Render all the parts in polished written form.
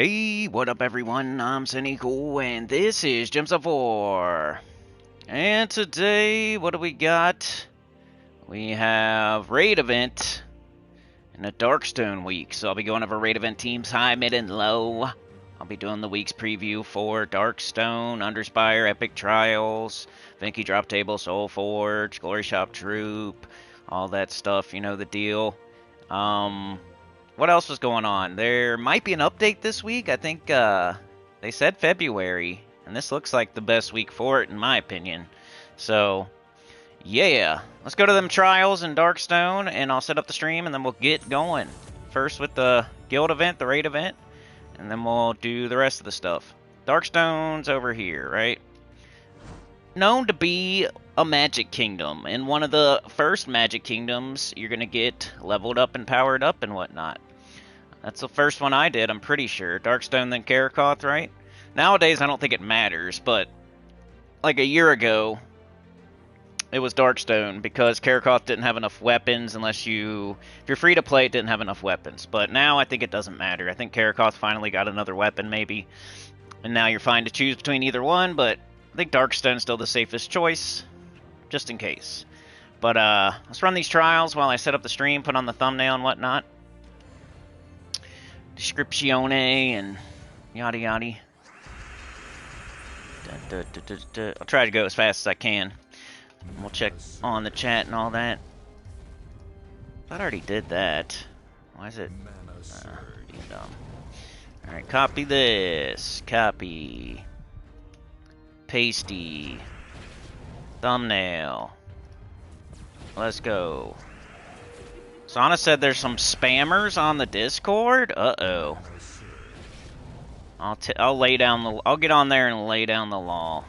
Hey, what up everyone? I'm Sonico, and this is Gems of War. And today, what do we got? We have Raid Event and a Darkstone week. So I'll be going over Raid Event teams high, mid, and low. I'll be doing the week's preview for Darkstone, Underspire, Epic Trials, Vinky Drop Table, Soul Forge, Glory Shop Troop, all that stuff, you know the deal. What else was going on? There might be an update this week. I think they said February, and this looks like the best week for it, in my opinion. So, yeah. Let's go to them trials in Darkstone, and I'll set up the stream, and then we'll get going. First with the guild event, the raid event, and then we'll do the rest of the stuff. Darkstone's over here, right? Known to be a magic kingdom. In one of the first magic kingdoms, you're going to get leveled up and powered up and whatnot. That's the first one I did, I'm pretty sure. Darkstone, then Karakoth, right? Nowadays, I don't think it matters, but like a year ago, it was Darkstone because Karakoth didn't have enough weapons unless if you're free to play, it didn't have enough weapons. But now I think it doesn't matter. I think Karakoth finally got another weapon, maybe. And now you're fine to choose between either one, but I think Darkstone's still the safest choice, just in case. But let's run these trials while I set up the stream, put on the thumbnail and whatnot. Descriptione and yada yada. I'll try to go as fast as I can. We'll check on the chat and all that. I already did that. Why is it? Being dumb. Alright, copy this. Copy. Pasty. Thumbnail. Let's go. Sana said there's some spammers on the Discord. Uh-oh. I'll lay down the. I'll get on there and lay down the law.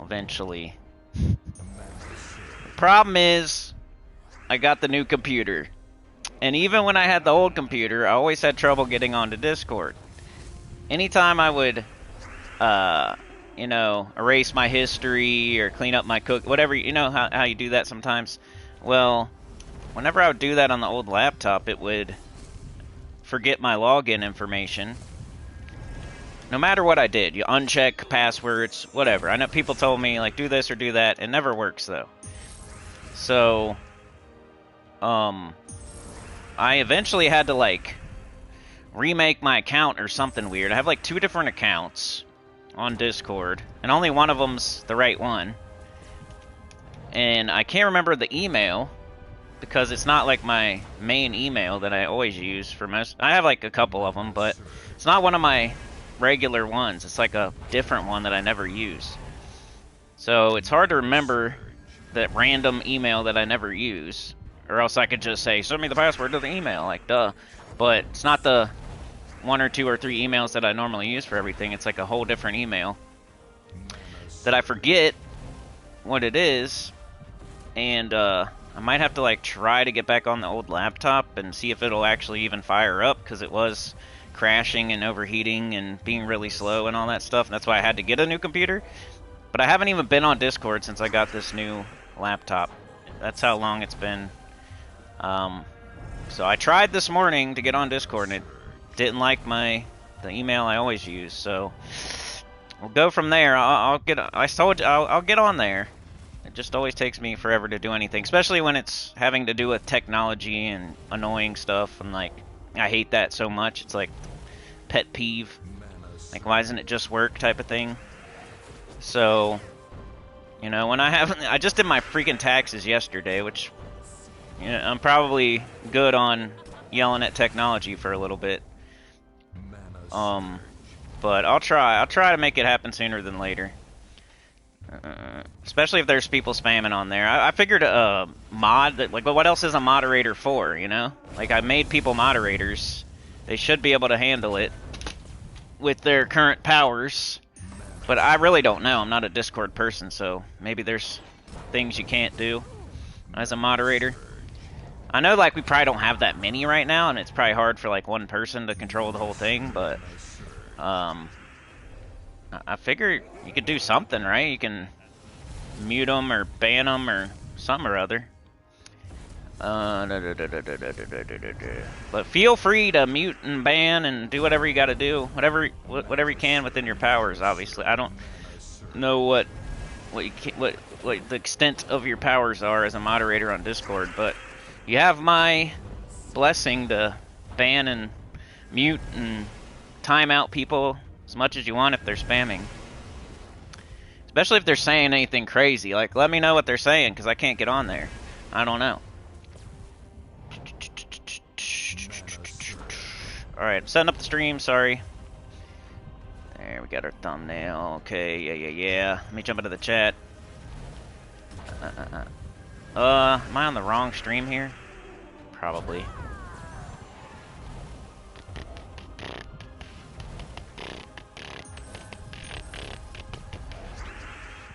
Eventually. The problem is, I got the new computer, and even when I had the old computer, I always had trouble getting onto Discord. Anytime I would, you know, erase my history or clean up my whatever. You know how you do that sometimes. Well, whenever I would do that on the old laptop, it would forget my login information. No matter what I did, you uncheck passwords, whatever. I know people told me, like, do this or do that. It never works, though. So, I eventually had to, like, remake my account or something weird. I have, like, 2 different accounts on Discord, and only one of them's the right one. And I can't remember the email, because it's not like my main email that I always use for most. I have like a couple of them, but it's not one of my regular ones. It's like a different one that I never use. So it's hard to remember that random email that I never use, or else I could just say, send me the password to the email, like duh. But it's not the 1 or 2 or 3 emails that I normally use for everything. It's like a whole different email that I forget what it is, and I might have to like try to get back on the old laptop and see if it'll actually even fire up, because it was crashing and overheating and being really slow and all that stuff. And that's why I had to get a new computer. But I haven't even been on Discord since I got this new laptop. That's how long it's been. So I tried this morning to get on Discord, and it didn't like the email I always use. So we'll go from there. I'll get on there. It just always takes me forever to do anything, especially when it's having to do with technology and annoying stuff. And like, I hate that so much. It's like pet peeve. Like, why doesn't it just work type of thing? So, you know, when I just did my freaking taxes yesterday, which, you know, I'm probably good on yelling at technology for a little bit. But I'll try to make it happen sooner than later. Especially if there's people spamming on there. I figured a mod that, like, but what else is a moderator for, you know? Like, I made people moderators. They should be able to handle it with their current powers. But I really don't know. I'm not a Discord person, so maybe there's things you can't do as a moderator. I know, like, we probably don't have that many right now, and it's probably hard for, like, one person to control the whole thing, but I figure you could do something, right? You can mute them or ban them or something or other. But feel free to mute and ban and do whatever you got to do, whatever you can within your powers. Obviously, I don't know what the extent of your powers are as a moderator on Discord, but you have my blessing to ban and mute and time out people as much as you want if they're spamming. Especially if they're saying anything crazy. Like, let me know what they're saying, because I can't get on there. I don't know. Alright, I'm setting up the stream, sorry. There, we got our thumbnail. Okay, yeah. Let me jump into the chat. Am I on the wrong stream here? Probably.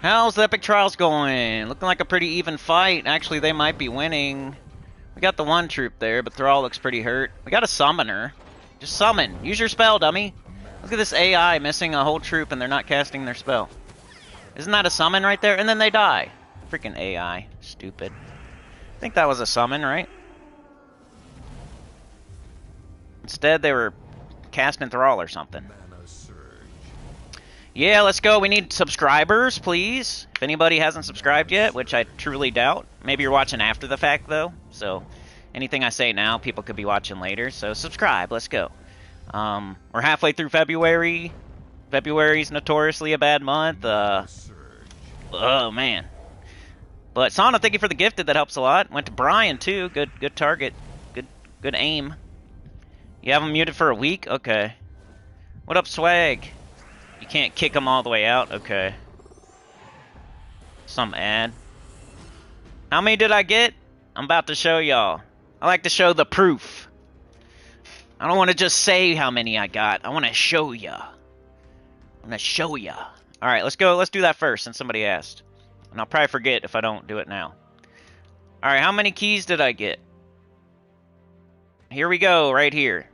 How's the Epic Trials going? Looking like a pretty even fight. Actually, they might be winning. We got the one troop there, but Thrall looks pretty hurt. We got a summoner. Just summon. Use your spell, dummy. Look at this AI missing a whole troop and they're not casting their spell. Isn't that a summon right there? And then they die. Freaking AI. Stupid. I think that was a summon, right? Instead, they were casting Thrall or something. Yeah, let's go. We need subscribers, please. If anybody hasn't subscribed yet, which I truly doubt. Maybe you're watching after the fact, though. So anything I say now, people could be watching later. So subscribe. Let's go. We're halfway through February. February's notoriously a bad month. Oh, man. But Sana, thank you for the gifted. That helps a lot. Went to Brian, too. Good target. Good aim. You have him muted for a week? Okay. What up, Swag? You can't kick them all the way out? Okay. Some ad. How many did I get? I'm about to show y'all. I like to show the proof. I don't want to just say how many I got. I want to show ya. I'm going to show ya. Alright, let's go. Let's do that first since somebody asked. And I'll probably forget if I don't do it now. Alright, how many keys did I get? Here we go, right here.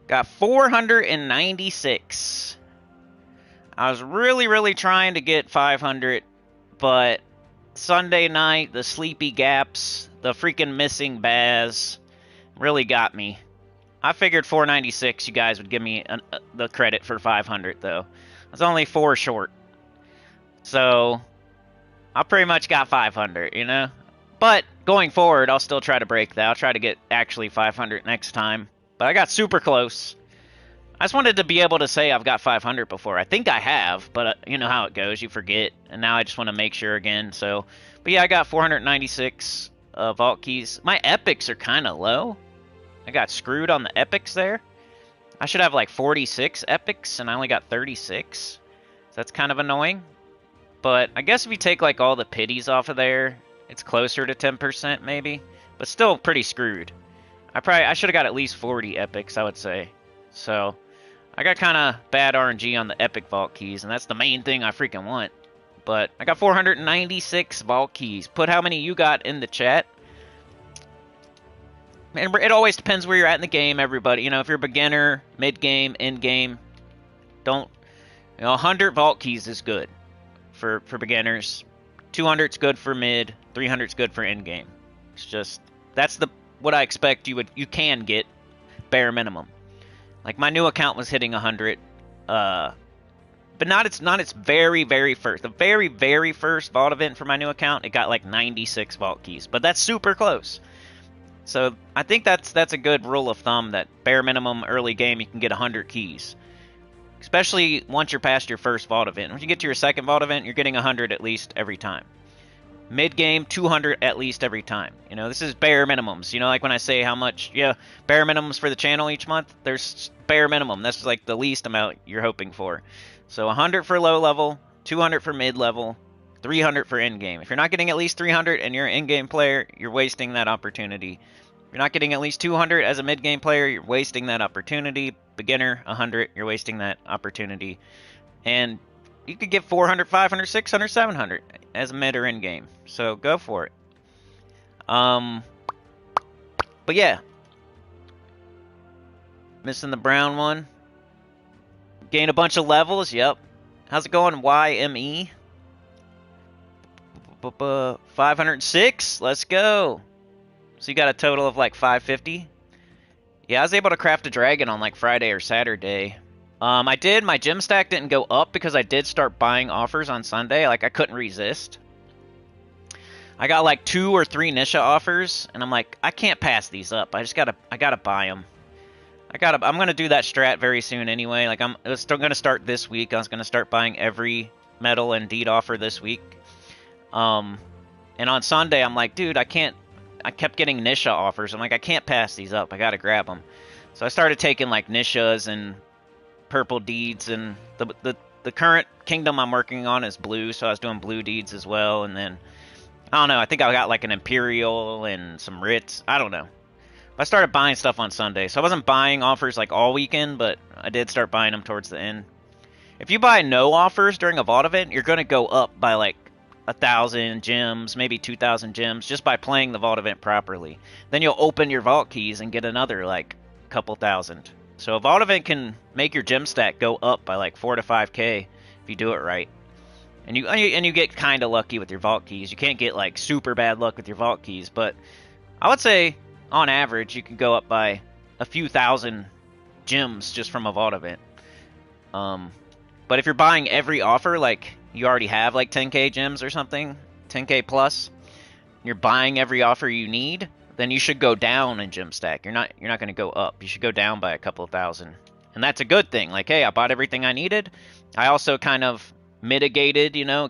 Got 496. I was really trying to get 500, but Sunday night, the sleepy gaps, the freaking missing Baz really got me. I figured 496, you guys would give me the credit for 500, though. I was only 4 short. So, I pretty much got 500, you know? But, going forward, I'll still try to break that. I'll try to get actually 500 next time. But I got super close. I just wanted to be able to say I've got 500 before. I think I have, but you know how it goes. You forget. And now I just want to make sure again. So, but yeah, I got 496 vault keys. My epics are kind of low. I got screwed on the epics there. I should have like 46 epics, and I only got 36. So that's kind of annoying. But I guess if you take like all the pities off of there, it's closer to 10% maybe. But still pretty screwed. I should have got at least 40 epics, I would say. So, I got kind of bad RNG on the epic vault keys, and that's the main thing I freaking want. But I got 496 vault keys. Put how many you got in the chat. And it always depends where you're at in the game, everybody. You know, if you're a beginner, mid-game, end-game, don't... You know, 100 vault keys is good for beginners. 200's good for mid. 300's good for end-game. It's just... That's what I expect you can get bare minimum. Like my new account was hitting 100, but not its very first. The very first vault event for my new account, it got like 96 vault keys, but that's super close. So I think that's a good rule of thumb that bare minimum early game you can get 100 keys, especially once you're past your first vault event. Once you get to your second vault event, you're getting 100 at least every time. Mid-game, 200 at least every time. You know, this is bare minimums. You know, like when I say how much, yeah, bare minimums for the channel each month, there's bare minimum. That's like the least amount you're hoping for. So 100 for low level, 200 for mid-level, 300 for end-game. If you're not getting at least 300 and you're an end-game player, you're wasting that opportunity. If you're not getting at least 200 as a mid-game player, you're wasting that opportunity. Beginner, 100, you're wasting that opportunity. And you could get 400, 500, 600, 700 as a mid or end game. So go for it. But yeah. Missing the brown one. Gain a bunch of levels. Yep. How's it going, YME? 506. Let's go. So you got a total of like 550. Yeah, I was able to craft a dragon on like Friday or Saturday. I did. My gem stack didn't go up because I did start buying offers on Sunday. Like I couldn't resist. I got like 2 or 3 Nisha offers, and I'm like, I can't pass these up. I gotta buy them. I'm gonna do that strat very soon anyway. Like I'm still gonna start this week. I was gonna start buying every metal and deed offer this week. And on Sunday, I'm like, dude, I can't. I kept getting Nisha offers. I'm like, I can't pass these up. I gotta grab them. So I started taking like Nishas and purple deeds, and the current kingdom I'm working on is blue, so I was doing blue deeds as well. And then I don't know. I think I got like an Imperial and some Writs. I don't know. I started buying stuff on Sunday, so I wasn't buying offers like all weekend, but I did start buying them towards the end. If you buy no offers during a vault event, you're gonna go up by like 1,000 gems, maybe 2,000 gems, just by playing the vault event properly. Then you'll open your vault keys and get another like couple thousand. So a vault event can make your gem stack go up by like 4 to 5k if you do it right. And you get kind of lucky with your vault keys. You can't get like super bad luck with your vault keys, but I would say on average you can go up by a few thousand gems just from a vault event. But if you're buying every offer, like you already have like 10k gems or something, 10k plus, you're buying every offer you need, then you should go down in gem stack. You're not going to go up. You should go down by a couple of thousand. And that's a good thing. Like, hey, I bought everything I needed. I also kind of mitigated, you know,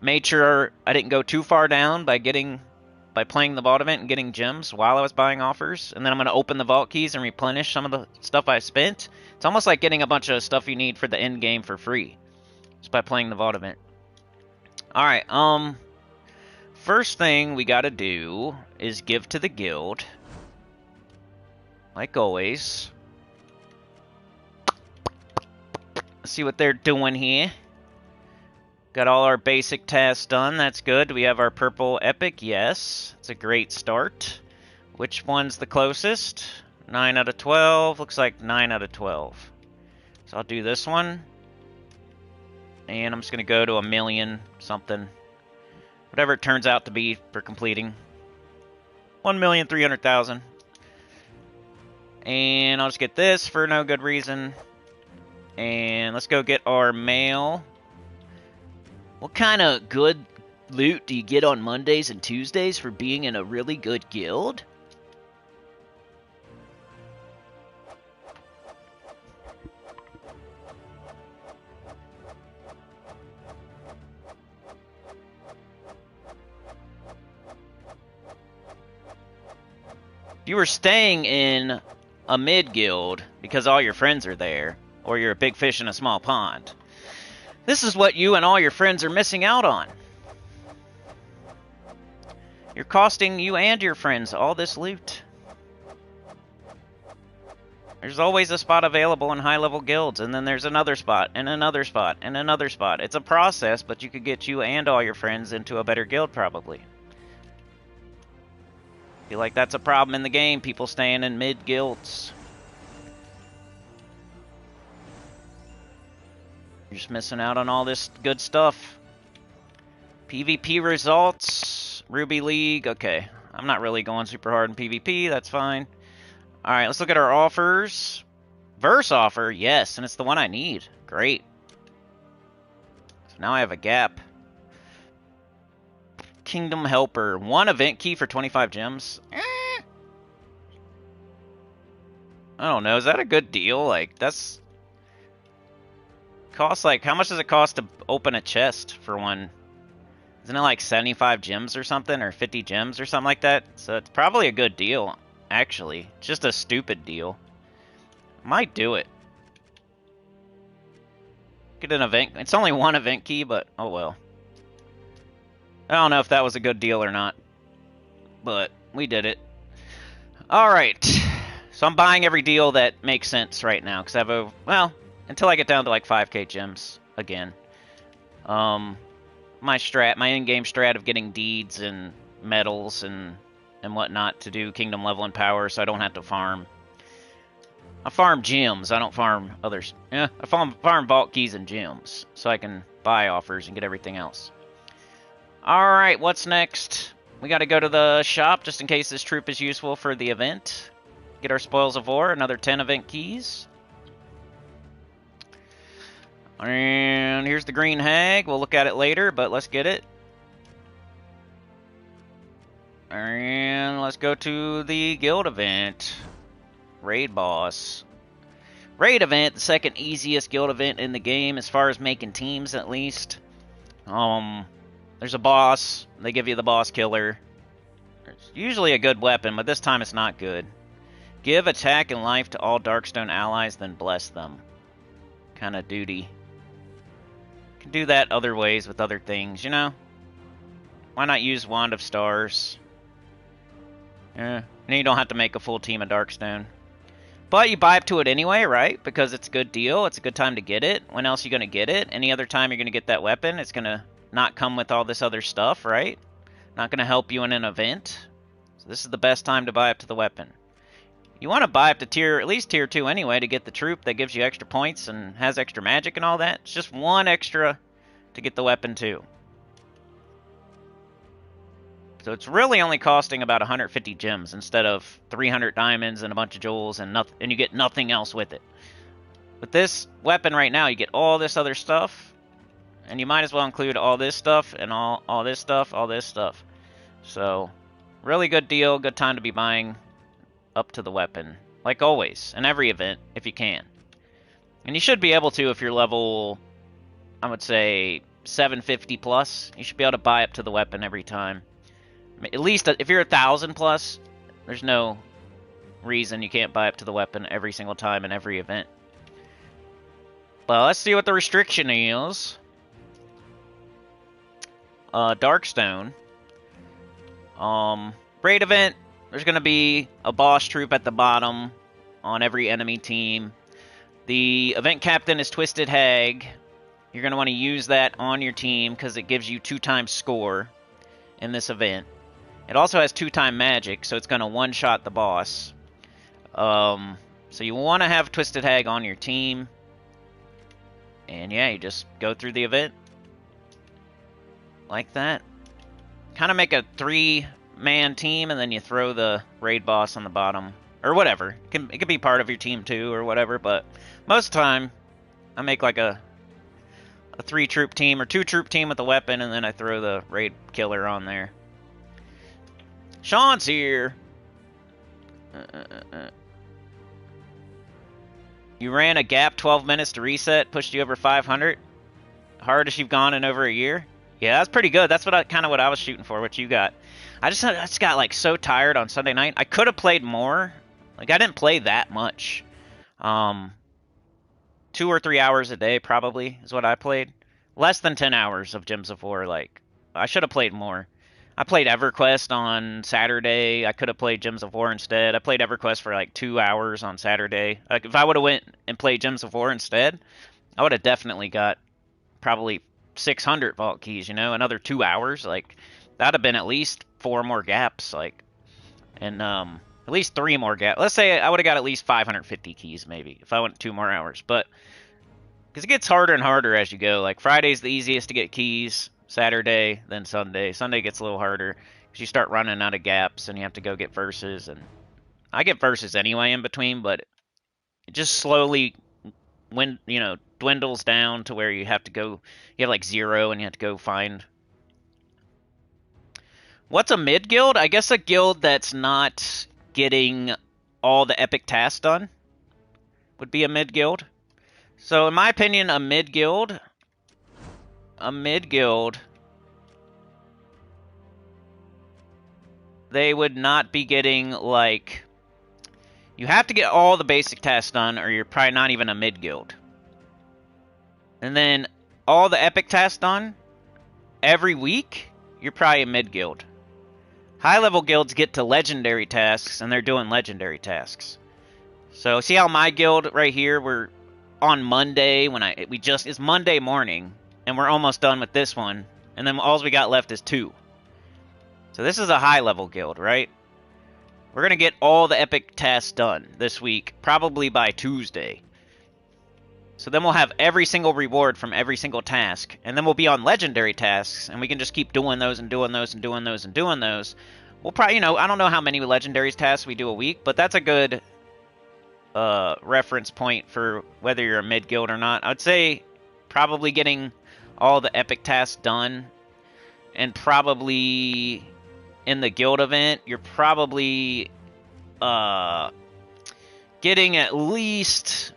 made sure I didn't go too far down by playing the vault event and getting gems while I was buying offers. And then I'm going to open the vault keys and replenish some of the stuff I spent. It's almost like getting a bunch of stuff you need for the end game for free, just by playing the vault event. All right, first thing we got to do is give to the guild, like always. Let's see what they're doing here. Got all our basic tasks done. That's good. Do we have our purple epic? Yes. It's a great start. Which one's the closest? 9 out of 12. Looks like 9 out of 12. So I'll do this one. And I'm just going to go to 1,000,000 something. Whatever it turns out to be for completing. 1,300,000. And I'll just get this for no good reason. And let's go get our mail. What kind of good loot do you get on Mondays and Tuesdays for being in a really good guild? If you were staying in a mid guild because all your friends are there, or you're a big fish in a small pond, this is what you and all your friends are missing out on. You're costing you and your friends all this loot. There's always a spot available in high-level guilds, and then there's another spot, and another spot, and another spot. It's a process, but you could get you and all your friends into a better guild, probably. I feel like that's a problem in the game, people staying in mid-guilds. You're just missing out on all this good stuff. PvP results. Ruby League. Okay. I'm not really going super hard in PvP. That's fine. Alright, let's look at our offers. Verse offer. Yes, and it's the one I need. Great. So now I have a gap. Kingdom Helper. 1 event key for 25 gems. I don't know. Is that a good deal? Like, that's... Costs like, how much does it cost to open a chest for one? Isn't it like 75 gems or something, or 50 gems or something like that? So it's probably a good deal, actually. It's just a stupid deal. Might do it. Get an event. It's only 1 event key, but oh well. I don't know if that was a good deal or not, but we did it. Alright. So I'm buying every deal that makes sense right now, because I have a, well, until I get down to like 5k gems again. My in-game strat of getting deeds and medals and whatnot to do kingdom level and power, so I don't have to farm. I farm gems. I don't farm others. Yeah, I farm vault keys and gems, so I can buy offers and get everything else. All right, what's next? we got to go to the shop just in case this troop is useful for the event. Get our spoils of war, another 10 event keys. And here's the green hag. We'll look at it later, but let's get it. And let's go to the guild event. Raid boss. Raid event, the second easiest guild event in the game as far as making teams at least. There's a boss. They give you the boss killer. It's usually a good weapon, but this time it's not good. Give attack and life to all Darkstone allies, then bless them. Kind of duty. Can do that other ways with other things, you know? Why not use Wand of Stars? And you don't have to make a full team of Darkstone. But you buy up to it anyway, right? Because it's a good deal. It's a good time to get it. When else are you going to get it? Any other time you're going to get that weapon, it's going to not come with all this other stuff, right? Not going to help you in an event. So this is the best time to buy up to the weapon. You want to buy up to at least tier 2 anyway to get the troop that gives you extra points and has extra magic and all that. It's just one extra to get the weapon too. So it's really only costing about 150 gems instead of 300 diamonds and a bunch of jewels and nothing, and you get nothing else with it. With this weapon right now, you get all this other stuff, and you might as well include all this stuff and all this stuff, all this stuff. So really good deal, good time to be buying up to the weapon, like always, in every event, if you can. And you should be able to if you're level, I would say, 750 plus. You should be able to buy up to the weapon every time. At least if you're 1,000 plus, there's no reason you can't buy up to the weapon every single time in every event. Well, let's see what the restriction is. Darkstone. Raid event. There's going to be a boss troop at the bottom on every enemy team. The event captain is Twisted Hag. You're going to want to use that on your team because it gives you 2x score in this event. It also has 2x magic, so it's going to one-shot the boss. So you want to have Twisted Hag on your team. And yeah, you just go through the event like that. Kind of make a 3-man team, and then you throw the raid boss on the bottom. Or whatever. It could be part of your team too, or whatever, but most of the time, I make like a 3-troop team, or 2-troop team with a weapon, and then I throw the raid killer on there. Sean's here! You ran a gap 12 minutes to reset, pushed you over 500. Hardest you've gone in over a year. Yeah, that's pretty good. That's kind of what I was shooting for, what you got. I just got like so tired on Sunday night. I could have played more. Like, I didn't play that much. 2 or 3 hours a day probably is what I played. Less than 10 hours of Gems of War. Like, I should have played more. I played EverQuest on Saturday. I could have played Gems of War instead. I played EverQuest for like 2 hours on Saturday. Like, if I would have went and played Gems of War instead, I would have definitely got probably 600 vault keys, you know, another 2 hours. Like, that'd have been at least 4 more gaps, like, and at least 3 more gaps. Let's say I would have got at least 550 keys maybe if I went 2 more hours. But because it gets harder and harder as you go. Like, Friday's the easiest to get keys. Saturday, then Sunday. Sunday gets a little harder because you start running out of gaps and you have to go get verses. And I get verses anyway in between, but it just slowly, dwindles down to where you have to go. You have like 0 and you have to go find. What's a mid guild? I guess a guild that's not getting all the epic tasks done would be a mid guild. So in my opinion, a mid guild, they would not be getting, like, you have to get all the basic tasks done or you're probably not even a mid guild. And then all the epic tasks done every week, you're probably a mid guild. High level guilds get to legendary tasks and they're doing legendary tasks. So see how my guild right here, we're on Monday it's Monday morning and we're almost done with this one. And then all we got left is 2. So this is a high level guild, right? We're going to get all the epic tasks done this week, probably by Tuesday. So then we'll have every single reward from every single task. And then we'll be on legendary tasks, and we can just keep doing those and doing those and doing those and doing those. We'll probably, you know, I don't know how many legendary tasks we do a week, but that's a good reference point for whether you're a mid-guild or not. I'd say probably getting all the epic tasks done, and probably in the guild event, you're probably getting at least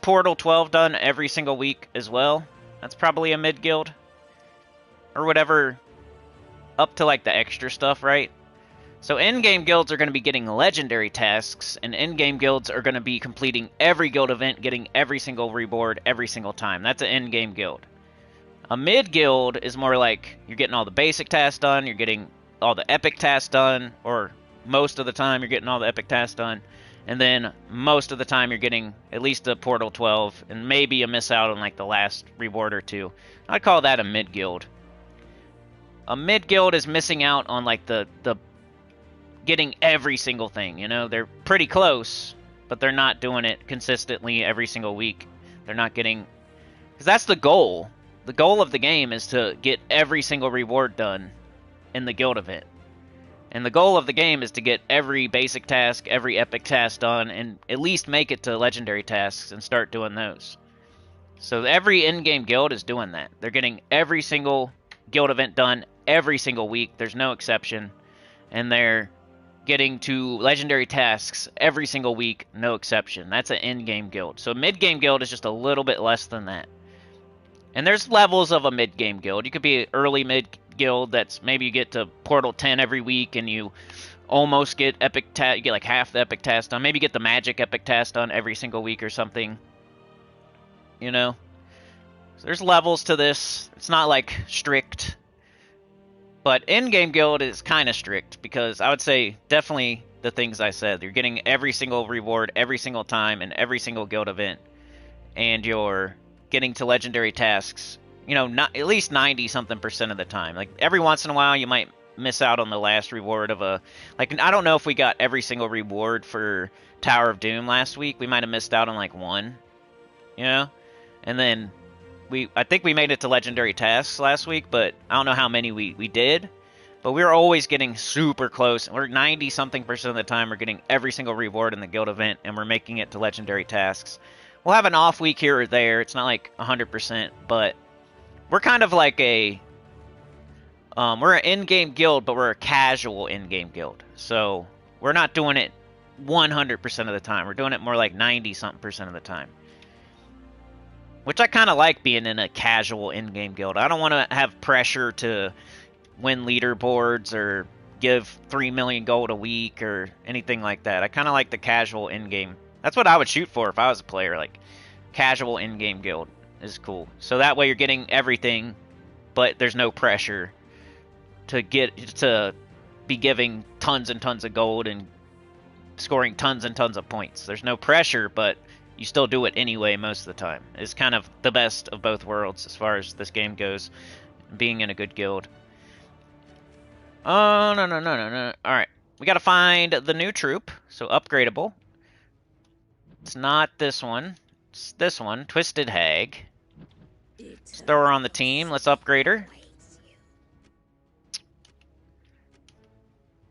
Portal 12 done every single week as well. That's probably a mid-guild. Or whatever, up to like the extra stuff, right? So in-game guilds are going to be getting legendary tasks, and in-game guilds are going to be completing every guild event, getting every single reward every single time. That's an in-game guild. A mid-guild is more like you're getting all the basic tasks done, you're getting all the epic tasks done, or most of the time you're getting all the epic tasks done, and then most of the time you're getting at least a Portal 12, and maybe you miss out on like the last reward or two. I'd call that a mid-guild. A mid-guild is missing out on like the getting every single thing, you know? They're pretty close, but they're not doing it consistently every single week. They're not getting... Because that's the goal. The goal of the game is to get every single reward done in the guild event. And the goal of the game is to get every basic task, every epic task done, and at least make it to legendary tasks and start doing those. So every in-game guild is doing that. They're getting every single guild event done every single week. There's no exception. And they're getting to legendary tasks every single week, no exception. That's an in-game guild. So a mid-game guild is just a little bit less than that. And there's levels of a mid-game guild. You could be an early mid-guild that's maybe you get to Portal 10 every week and you almost get epic you get like half the epic task done. Maybe you get the magic epic task done every single week or something. You know? So there's levels to this. It's not like strict. But in-game guild is kind of strict because I would say definitely the things I said. You're getting every single reward every single time in every single guild event. And you're getting to legendary tasks, you know, not at least 90-something% of the time. Like every once in a while you might miss out on the last reward of a... Like I don't know if we got every single reward for Tower of Doom last week. We might have missed out on like one, you know? And then... I think we made it to legendary tasks last week, but I don't know how many we did. But we were always getting super close. We're 90-something% of the time we're getting every single reward in the guild event, and we're making it to legendary tasks. We'll have an off week here or there. It's not like 100%, but we're kind of like a... we're an in-game guild, but we're a casual in-game guild. So we're not doing it 100% of the time. We're doing it more like 90-something% of the time. Which I kind of like being in a casual in-game guild. I don't want to have pressure to win leaderboards or give 3 million gold a week or anything like that. I kind of like the casual in-game. That's what I would shoot for if I was a player. Like, casual in-game guild is cool. So that way you're getting everything, but there's no pressure to be giving tons and tons of gold and scoring tons and tons of points. There's no pressure, but... you still do it anyway most of the time. It's kind of the best of both worlds as far as this game goes, being in a good guild. Oh, no. Alright, we gotta find the new troop, so upgradable. It's not this one. It's this one, Twisted Hag. Let's throw her on the team. Let's upgrade her.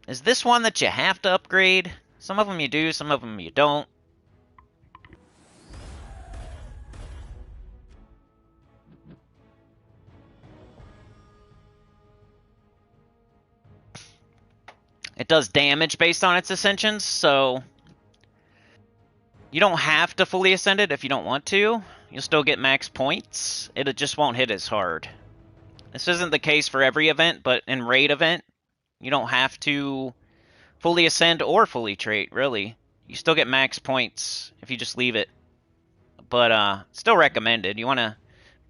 Is this one that you have to upgrade? Some of them you do, some of them you don't. It does damage based on its ascensions, so you don't have to fully ascend it if you don't want to. You'll still get max points. It just won't hit as hard. This isn't the case for every event, but in raid event, you don't have to fully ascend or fully trait, really. You still get max points if you just leave it. But still recommended. You want to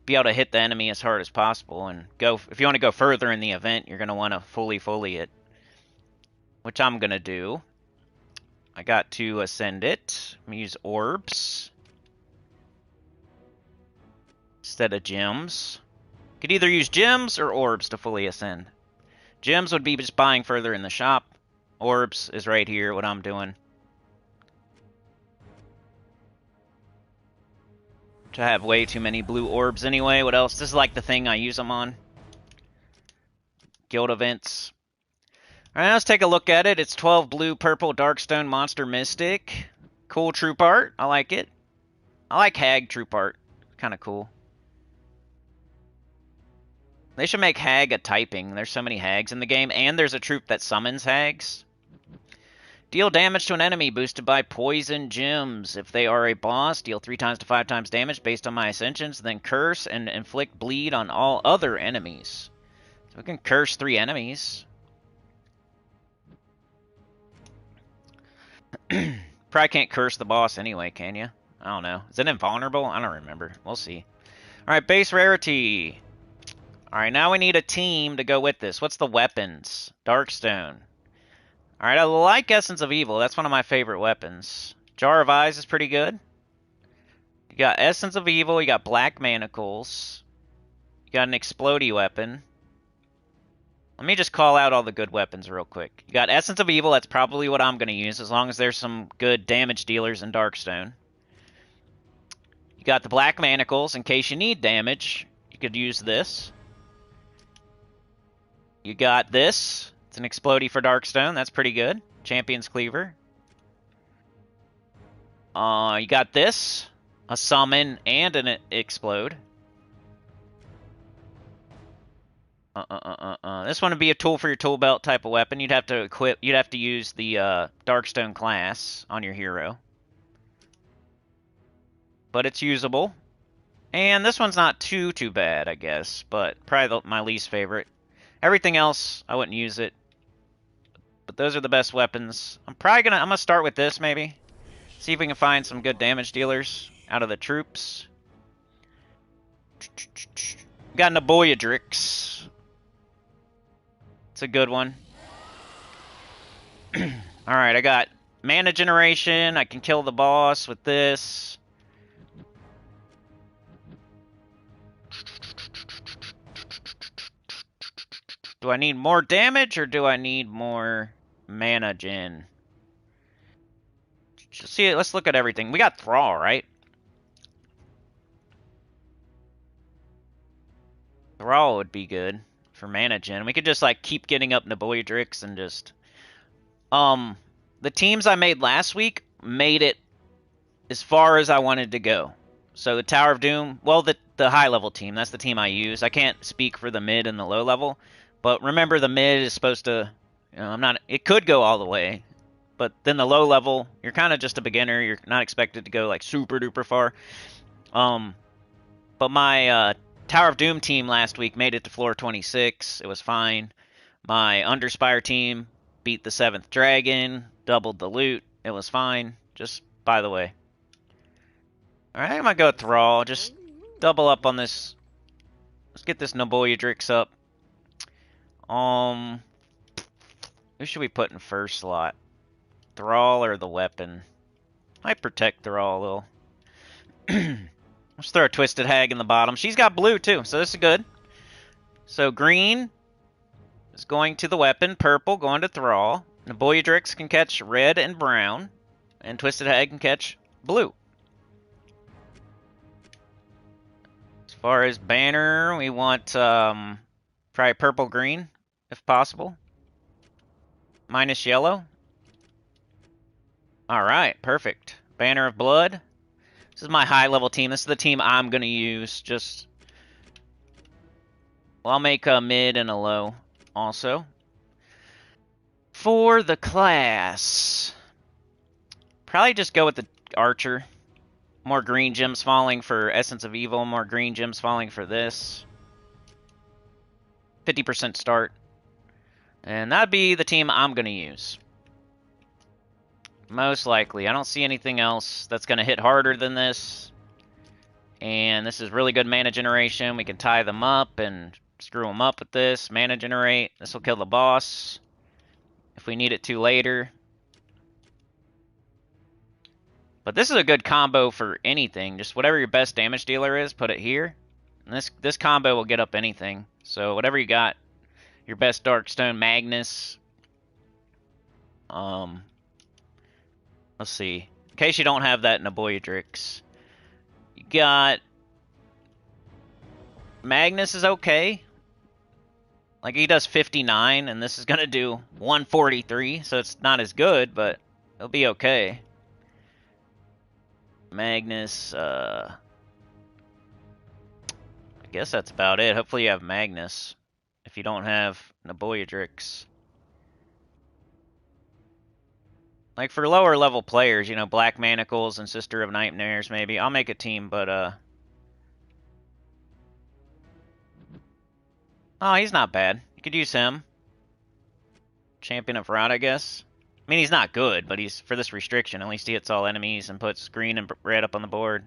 be able to hit the enemy as hard as possible and go. If you want to go further in the event, you're going to want to fully it. Which I'm going to do. I got to ascend it. I'm going to use orbs instead of gems. Could either use gems or orbs to fully ascend. Gems would be just buying further in the shop. Orbs is right here, what I'm doing. Which I have way too many blue orbs anyway. What else? This is like the thing I use them on. Guild events. Alright, let's take a look at it. It's 12 blue, purple, Darkstone, Monster, Mystic. Cool troop art. I like it. I like Hag troop art. Kind of cool. They should make Hag a typing. There's so many Hags in the game, and there's a troop that summons Hags. Deal damage to an enemy boosted by poison gems. If they are a boss, deal 3 times to 5 times damage based on my ascensions, then curse and inflict bleed on all other enemies. So we can curse 3 enemies. Probably can't curse the boss anyway, can you? I don't know. Is it invulnerable? I don't remember. We'll see. Alright, base rarity. Alright, now we need a team to go with this. What's the weapons? Darkstone. Alright, I like Essence of Evil. That's one of my favorite weapons. Jar of Eyes is pretty good. You got Essence of Evil. You got Black Manacles. You got an Explodey weapon. Let me just call out all the good weapons real quick. You got Essence of Evil. That's probably what I'm going to use, as long as there's some good damage dealers in Darkstone. You got the Black Manacles. In case you need damage, you could use this. You got this. It's an Explodey for Darkstone. That's pretty good. Champion's Cleaver. You got this. A Summon and an Explode. This one would be a tool for your tool belt type of weapon. You'd have to equip. You'd have to use the Darkstone class on your hero. But it's usable. And this one's not too bad, I guess. But probably my least favorite. Everything else, I wouldn't use it. But those are the best weapons. I'm gonna start with this maybe. See if we can find some good damage dealers out of the troops. Got Naboyadrix. It's a good one. Alright, I got mana generation. I can kill the boss with this. Do I need more damage or do I need more mana gen? See, let's look at everything. We got Thrall, right? Thrall would be good for mana gen. We could just like keep getting up Naboyadrix and just the teams I made last week made it as far as I wanted to go. So the Tower of Doom, well, the high level team, that's the team I use. I can't speak for the mid and the low level, but remember the mid is supposed to, you know, it could go all the way, but then the low level, you're kind of just a beginner. You're not expected to go like super duper far. But my Tower of Doom team last week made it to floor 26. It was fine. My Underspire team beat the 7th dragon, doubled the loot. It was fine. Just by the way. Alright, I'm gonna go Thrall. Just double up on this. Let's get this Naboyadrix up. Who should we put in first slot? Thrall or the weapon? Might protect Thrall a little. Let's throw a Twisted Hag in the bottom. She's got blue too, so this is good. So green is going to the weapon. Purple going to Thrall. Naboyadrix can catch red and brown. And Twisted Hag can catch blue. As far as banner, we want probably purple-green, if possible. Minus yellow. Alright, perfect. Banner of Blood. This is my high-level team. This is the team I'm going to use. Well, I'll make a mid and a low also. For the class, probably just go with the Archer. More green gems falling for Essence of Evil. More green gems falling for this. 50% start. And that'd be the team I'm going to use. Most likely. I don't see anything else that's going to hit harder than this. And this is really good mana generation. We can tie them up and screw them up with this. Mana generate. This will kill the boss if we need it to later. But this is a good combo for anything. Just whatever your best damage dealer is, put it here. And this combo will get up anything. So whatever you got, your best Darkstone Magnus. Let's see. In case you don't have that Naboyadrix. You got Magnus is okay. Like, he does 59, and this is going to do 143, so it's not as good, but it'll be okay. Magnus, I guess that's about it. Hopefully you have Magnus, if you don't have Naboyadrix. Like, for lower level players, you know, Black Manacles and Sister of Nightmares, maybe. I'll make a team, but, oh, he's not bad. You could use him. Champion of Rot, I guess. I mean, he's not good, but he's, for this restriction, at least he hits all enemies and puts green and red up on the board.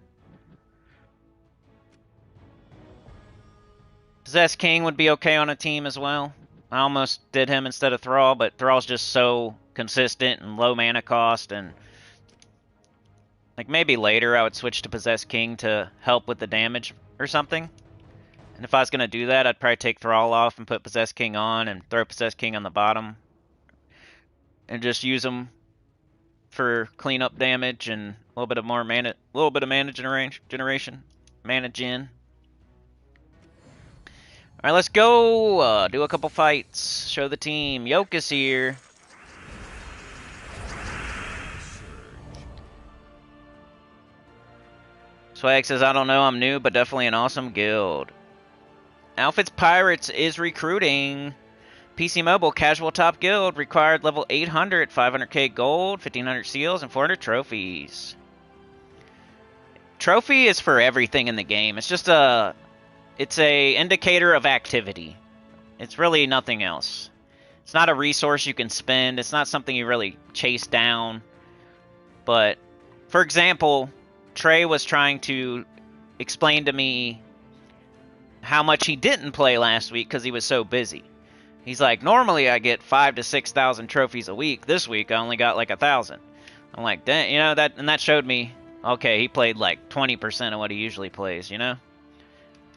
Possessed King would be okay on a team as well. I almost did him instead of Thrall, but Thrall's just so consistent and low mana cost, and like maybe later I would switch to Possessed King to help with the damage or something. And if I was going to do that, I'd probably take Thrall off and put Possessed King on and throw Possessed King on the bottom. And just use him for cleanup damage and a little bit of more mana, mana generation. Mana gen. Alright, let's go. Do a couple fights. Show the team. Yoke is here. Swag says, I don't know, I'm new, but definitely an awesome guild. Outfits Pirates is recruiting. PC Mobile Casual Top Guild required level 800, 500k gold, 1500 seals, and 400 trophies. Trophy is for everything in the game. It's just it's a indicator of activity. It's really nothing else. It's not a resource you can spend. It's not something you really chase down. But, for example, Trey was trying to explain to me how much he didn't play last week because he was so busy. He's like, normally I get 5,000 to 6,000 trophies a week. This week I only got like 1,000. I'm like, dang, you know, that showed me, okay, he played like 20% of what he usually plays, you know?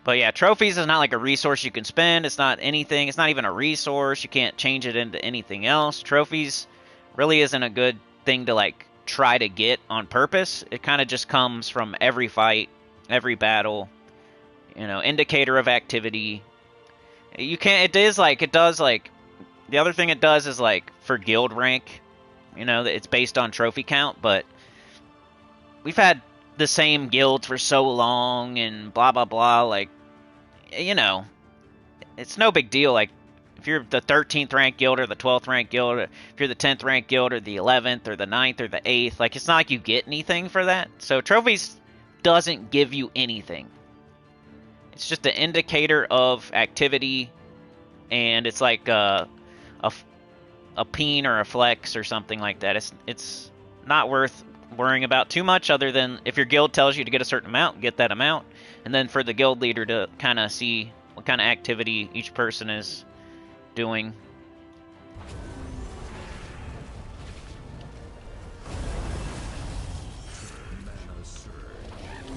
But yeah, trophies is not like a resource you can spend. It's not anything. It's not even a resource. You can't change it into anything else. Trophies really isn't a good thing to like try to get on purpose. It kind of just comes from every fight, every battle, you know, indicator of activity. You can't, it does like, the other thing it does is like for guild rank, you know, it's based on trophy count, but we've had the same guilds for so long and blah blah blah, like, you know, it's no big deal. Like, if you're the 13th ranked guild or the 12th ranked guild, or if you're the 10th ranked guild or the 11th or the 9th or the 8th, like, it's not like you get anything for that. So trophies doesn't give you anything. It's just an indicator of activity, and it's like a peen or a flex or something like that. It's not worth worrying about too much, other than if your guild tells you to get a certain amount, get that amount, and then for the guild leader to kind of see what kind of activity each person is doing.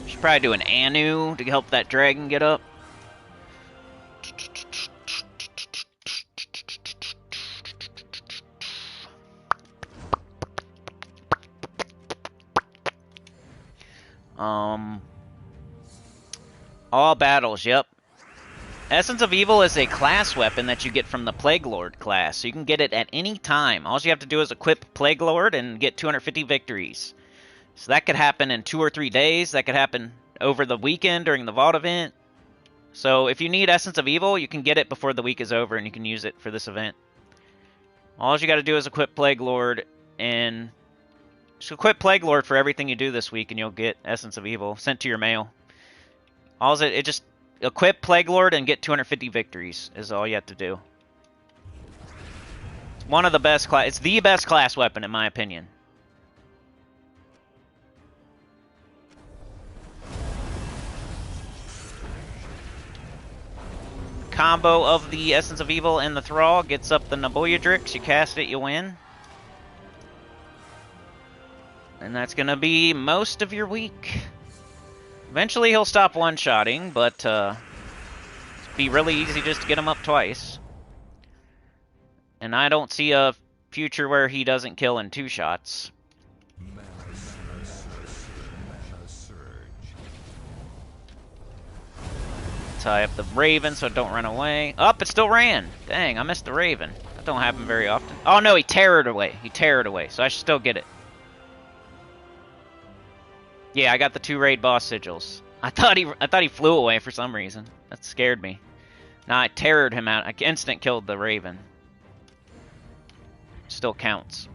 Should probably do an Anu to help that dragon get up. All battles, yep. Essence of Evil is a class weapon that you get from the Plague Lord class, so you can get it at any time. All you have to do is equip Plague Lord and get 250 victories. So that could happen in 2 or 3 days. That could happen over the weekend during the Vault event. So if you need Essence of Evil, you can get it before the week is over, and you can use it for this event. All you got to do is equip Plague Lord, and just equip Plague Lord for everything you do this week, and you'll get Essence of Evil sent to your mail. All it just equip Plague Lord and get 250 victories is all you have to do. It's one of the best class. It's the best class weapon in my opinion. Combo of the Essence of Evil and the Thrall gets up the Naboyadrix. You cast it, you win. And that's going to be most of your week. Eventually he'll stop one-shotting, but it'd be really easy just to get him up twice. And I don't see a future where he doesn't kill in 2 shots. tie up the Raven so it don't run away. Up, it still ran. Dang, I missed the Raven. That don't happen very often. Oh no, he teared away. He teared away, so I should still get it. Yeah, I got the 2 raid boss sigils. I thought he flew away for some reason. That scared me. Nah, I terrored him out. I instant killed the Raven. Still counts.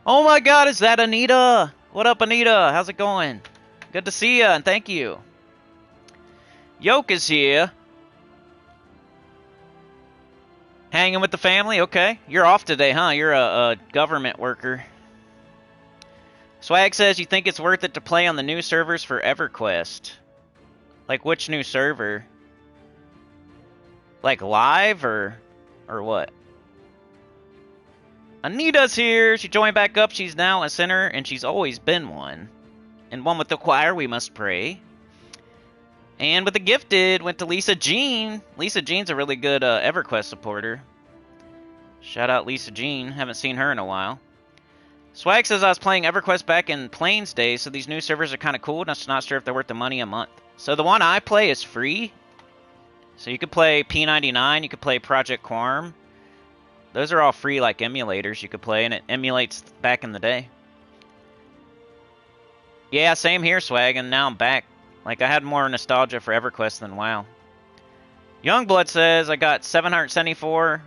Oh my god, is that Anita? What up, Anita? How's it going? Good to see ya, and thank you. Yoke is here. Hanging with the family? Okay. You're off today, huh? You're a government worker. Swag says you think it's worth it to play on the new servers for EverQuest. Like, which new server? Like, live, or what? Anita's here. She joined back up. She's now a sinner, and she's always been one. And one with the choir, we must pray. And with the gifted, went to Lisa Jean. Lisa Jean's a really good EverQuest supporter. Shout out Lisa Jean. Haven't seen her in a while. Swag says I was playing EverQuest back in Plains days, so these new servers are kind of cool. Just not sure if they're worth the money a month. So the one I play is free. So you could play P99, you could play Project Quarm. Those are all free, like, emulators you could play, and it emulates back in the day. Yeah, same here, Swag, and now I'm back. Like, I had more nostalgia for EverQuest than WoW. Youngblood says I got 774.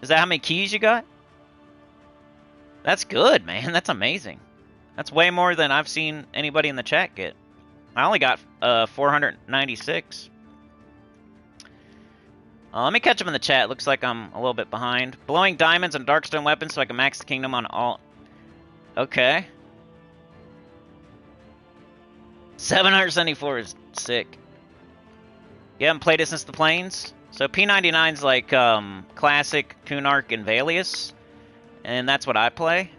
Is that how many keys you got? That's good, man. That's amazing. That's way more than I've seen anybody in the chat get. I only got 496. Let me catch him in the chat. Looks like I'm a little bit behind. Blowing diamonds and Darkstone weapons so I can max the kingdom on all. Okay. 774 is sick. You haven't played it since the Plains? So P99's like classic, Kunark, and Valius. And that's what I play.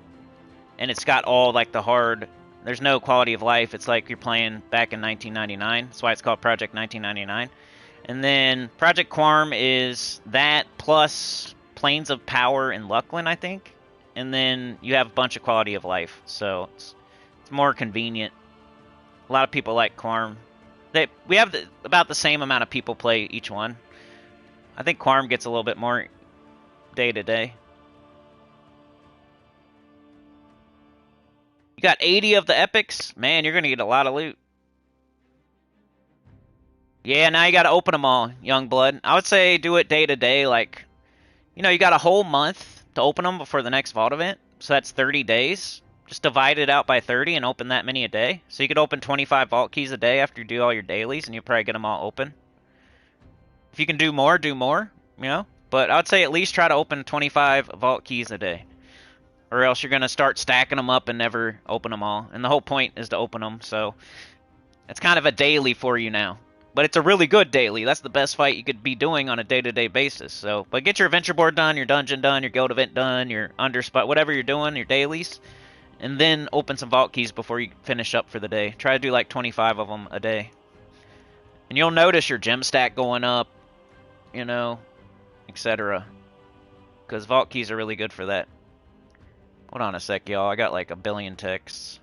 And it's got all like the hard... There's no quality of life. It's like you're playing back in 1999. That's why it's called Project 1999. And then Project Quarm is that plus Plains of Power and Luckland, I think. And then you have a bunch of quality of life. So it's more convenient. A lot of people like Quarm. We have about the same amount of people play each one. I think Quarm gets a little bit more day to day. You got 80 of the epics? Man, you're going to get a lot of loot. Yeah, now you got to open them all, Youngblood. I would say do it day to day. Like, you know, you got a whole month to open them before the next vault event. So that's 30 days. Just divide it out by 30 and open that many a day. So you could open 25 vault keys a day after you do all your dailies, and you'll probably get them all open. If you can do more, you know. But I would say at least try to open 25 vault keys a day. Or else you're going to start stacking them up and never open them all. And the whole point is to open them, so it's kind of a daily for you now. But it's a really good daily. That's the best fight you could be doing on a day-to-day basis. So, but get your adventure board done, your dungeon done, your guild event done, your underspot, whatever you're doing, your dailies. And then open some vault keys before you finish up for the day. Try to do like 25 of them a day. And you'll notice your gem stack going up, you know, etc. Because vault keys are really good for that. Hold on a sec, y'all. I got like a billion texts.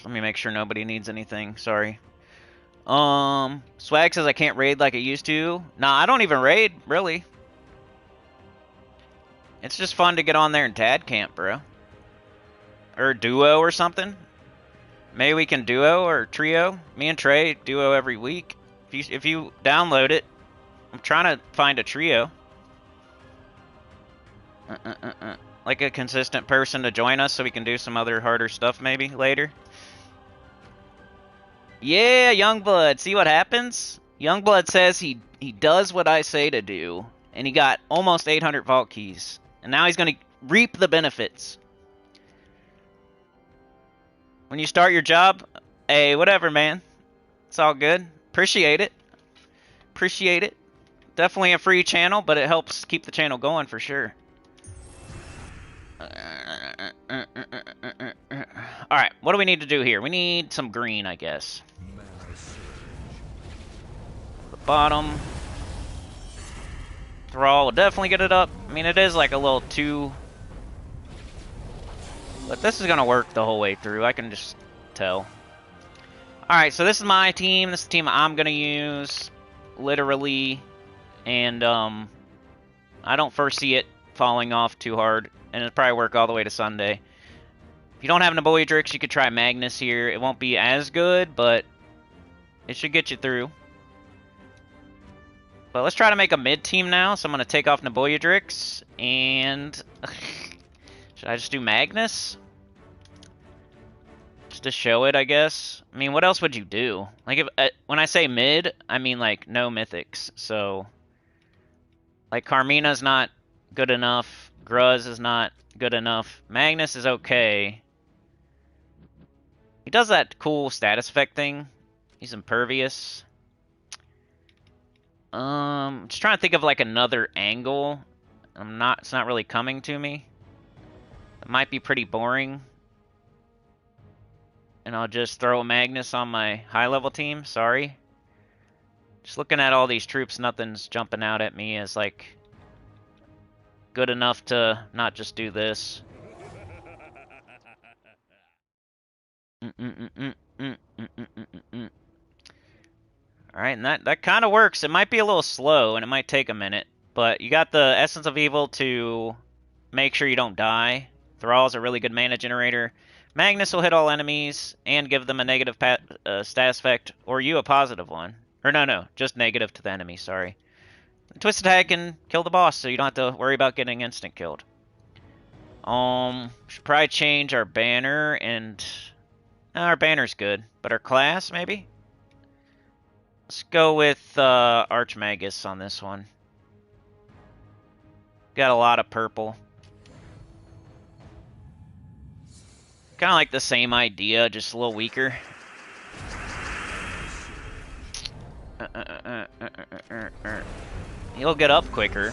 Let me make sure nobody needs anything. Sorry. Swag says I can't raid like I used to. Nah, I don't even raid, really. It's just fun to get on there and tad camp, bro. Or duo or something. Maybe we can duo or trio. Me and Trey duo every week. If you download it. I'm trying to find a trio. Like a consistent person to join us so we can do some other harder stuff maybe later. Yeah, Youngblood. See what happens? Youngblood says he does what I say to do. And he got almost 800 vault keys. And now he's going to reap the benefits. When you start your job, hey, whatever, man. It's all good. Appreciate it. Appreciate it. Definitely a free channel, but it helps keep the channel going for sure. Alright, what do we need to do here? We need some green, I guess. bottom. Thrall will definitely get it up. I mean, it is like a little too... But this is going to work the whole way through. I can just tell. Alright, so this is my team. This is the team I'm going to use. Literally. And, I don't foresee it falling off too hard. And it'll probably work all the way to Sunday. If you don't have Naboidrix, you could try Magnus here. It won't be as good, but it should get you through. But let's try to make a mid-team now. So I'm going to take off Naboidrix. And... should I just do Magnus? Just to show it, I guess. I mean, what else would you do? Like, if when I say mid, I mean, like, no mythics. So, like, Carmina's not good enough. Gruz is not good enough. Magnus is okay. He does that cool status effect thing. He's impervious. Just trying to think of, like, another angle. It's not really coming to me. It might be pretty boring. And I'll just throw a Magnus on my high-level team. Sorry. Just looking at all these troops, nothing's jumping out at me as, like, good enough to not just do this. Alright, and that kind of works. It might be a little slow, and it might take a minute. But you got the Essence of Evil to make sure you don't die. Thrall's a really good mana generator. Magnus will hit all enemies and give them a negative status effect, or you a positive one. Or no, just negative to the enemy, sorry. Twisted Head can kill the boss, so you don't have to worry about getting instant killed. Should probably change our banner, and... our banner's good, but our class, maybe? Let's go with Archmagus on this one. Got a lot of purple. Kind of like the same idea, just a little weaker. He'll get up quicker.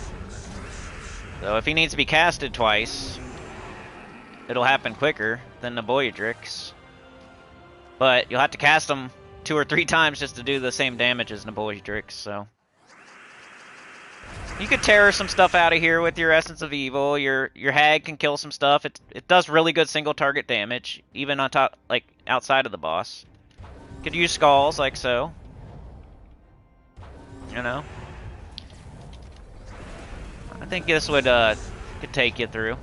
So if he needs to be casted twice, it'll happen quicker than the Naboidrix. But you'll have to cast him 2 or 3 times just to do the same damage as Naboidrix, so... You could tear some stuff out of here with your Essence of Evil. Your Hag can kill some stuff. It does really good single target damage, even on top, like outside of the boss. Could use Skulls like so. You know. I think this would could take you through.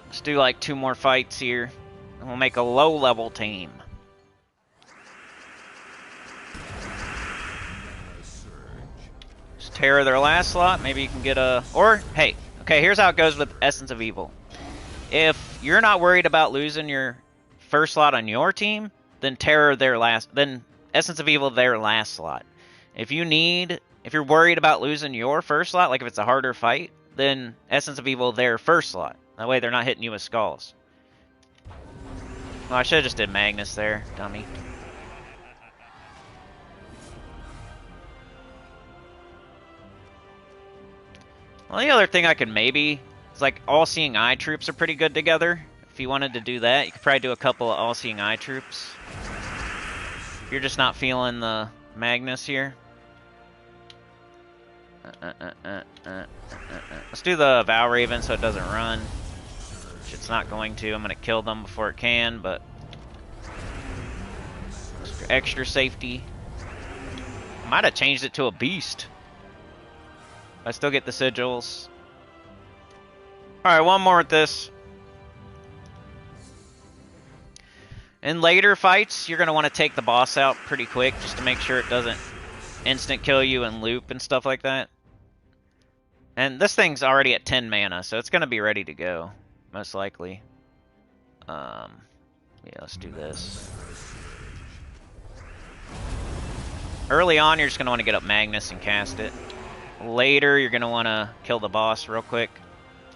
Let's do like 2 more fights here, and we'll make a low-level team. Tear their last slot, maybe you can get a... Or, hey, okay, here's how it goes with Essence of Evil. If you're not worried about losing your first slot on your team, then then Essence of Evil their last slot. If you're worried about losing your first slot, like if it's a harder fight, then Essence of Evil their first slot. That way they're not hitting you with Skulls. Well, I should have just did Magnus there, dummy. Well, the other thing I could maybe... It's like All-Seeing Eye troops are pretty good together. If you wanted to do that, you could probably do a couple of All-Seeing Eye troops. If you're just not feeling the Magnus here. Let's do the Vow Raven so it doesn't run. Which it's not going to. I'm going to kill them before it can, but... Extra safety. Might have changed it to a beast. I still get the sigils. Alright, one more with this. In later fights, you're going to want to take the boss out pretty quick just to make sure it doesn't instant kill you and loop and stuff like that. And this thing's already at 10 mana, so it's going to be ready to go, most likely. Yeah, let's do this. Early on, you're just going to want to get up Magnus and cast it. Later, you're going to want to kill the boss real quick,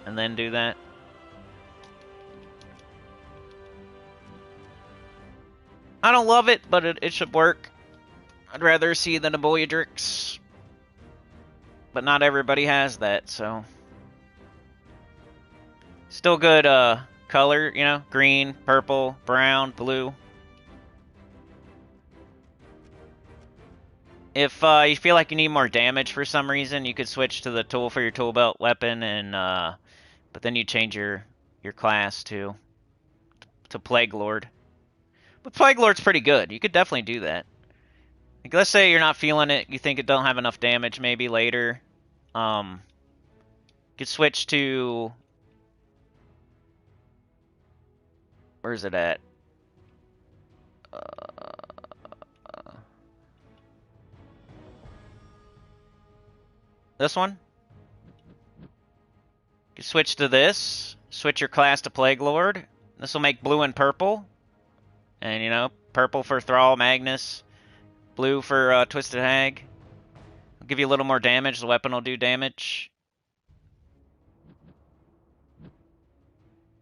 and then do that. I don't love it, but it should work. I'd rather see the Naboidrix. But not everybody has that, so... Still good color, you know? Green, purple, brown, blue. If you feel like you need more damage for some reason, you could switch to the tool for your tool belt weapon, and but then you change your class to Plague Lord. But Plague Lord's pretty good. You could definitely do that. Like, let's say you're not feeling it, you think it don't have enough damage maybe later. You could switch to... Where's it at? This one? You can switch to this. Switch your class to Plague Lord. This will make blue and purple. And, you know, purple for Thrall, Magnus. Blue for Twisted Hag. I'll give you a little more damage. The weapon will do damage.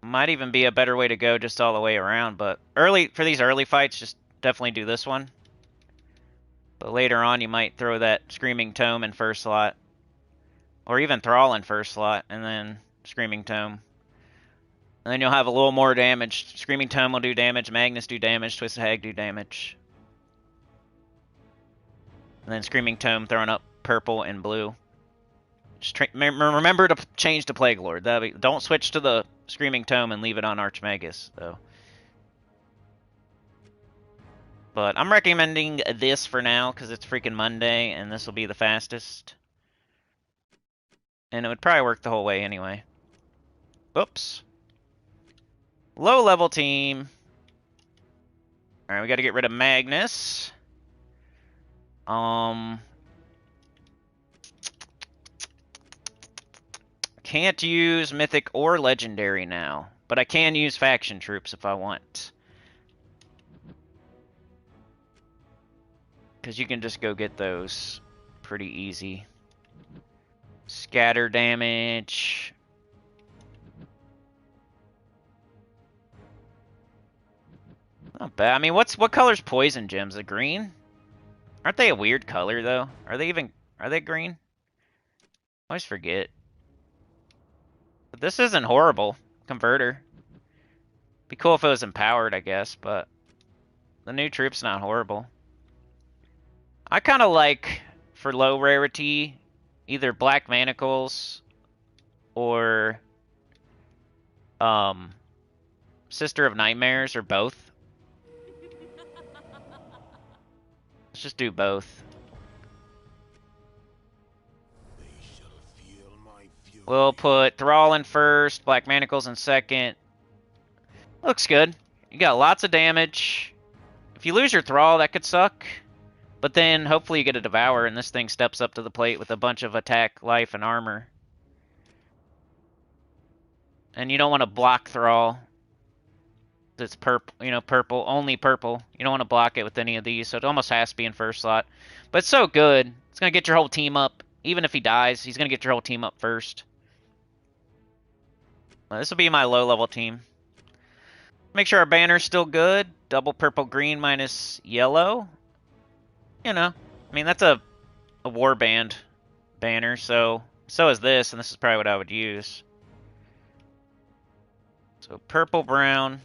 Might even be a better way to go just all the way around. But for these early fights, just definitely do this one. But later on, you might throw that Screaming Tome in first slot. Or even Thrall in first slot, and then Screaming Tome. And then you'll have a little more damage. Screaming Tome will do damage, Magnus do damage, Twisted Hag do damage. And then Screaming Tome throwing up purple and blue. Just remember to change to Plague Lord. Don't switch to the Screaming Tome and leave it on Archmagus, though. But I'm recommending this for now, because it's freaking Monday, and this will be the fastest. And it would probably work the whole way anyway. Oops. Low level team. Alright, we gotta get rid of Magnus. Can't use Mythic or Legendary now. But I can use Faction Troops if I want. Because you can just go get those pretty easy. Scatter damage. Not bad. I mean, what color's poison gems? A green? Aren't they a weird color though? Are they green? I always forget. But this isn't horrible. Converter. Be cool if it was empowered, I guess, but the new troop's not horrible. I kind of like, for low rarity, either Black Manacles or Sister of Nightmares, or both. Let's just do both. We'll put Thrall in first, Black Manacles in second. Looks good. You got lots of damage. If you lose your Thrall, that could suck. But then, hopefully you get a Devour, and this thing steps up to the plate with a bunch of attack, life, and armor. And you don't want to block Thrall. It's purple, you know, purple, only purple. You don't want to block it with any of these, so it almost has to be in first slot. But it's so good. It's going to get your whole team up. Even if he dies, he's going to get your whole team up first. This will be my low-level team. Make sure our banner's still good. Double purple, green, minus yellow. You know, I mean, that's a warband banner, so is this, and this is probably what I would use. So purple, brown.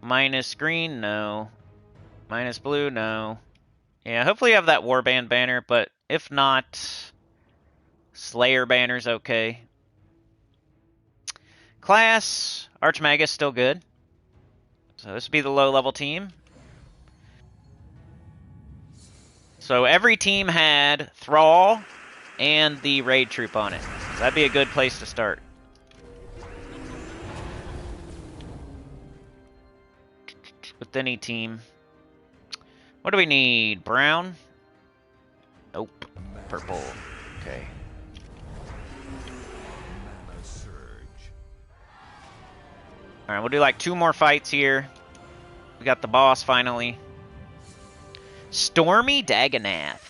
Minus green, no. Minus blue, no. Yeah, hopefully you have that warband banner, but if not, Slayer banner's okay. Class, Archmagus still good. So this would be the low-level team. So every team had Thrall and the raid troop on it. So that'd be a good place to start. With any team. What do we need? Brown? Nope. Purple. Okay. Alright, we'll do like 2 more fights here. We got the boss finally. Stormy Dagonath.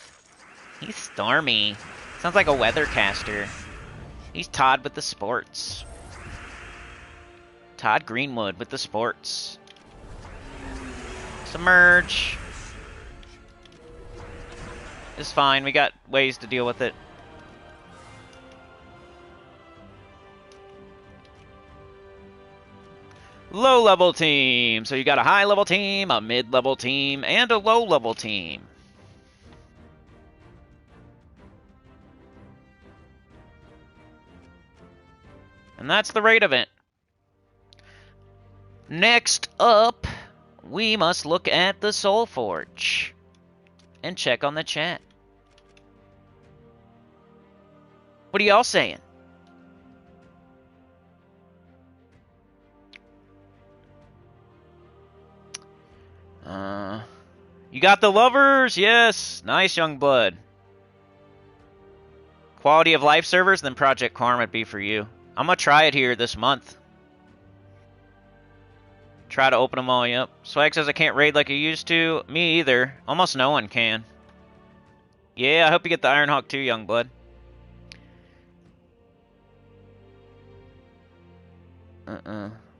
He's stormy. Sounds like a weathercaster. He's Todd with the sports. Todd Greenwood with the sports. Submerge. It's fine. We got ways to deal with it. Low-level team. So you got a high-level team, a mid-level team, and a low-level team. And that's the raid event. Next up, we must look at the Soul Forge and check on the chat. What are y'all saying? You got the lovers? Yes. Nice, young blood. Quality of life servers, then Project Karma would be for you. I'm gonna try it here this month. Try to open them all up. Swag says I can't raid like I used to. Me either. Almost no one can. Yeah, I hope you get the Ironhawk too, young blood.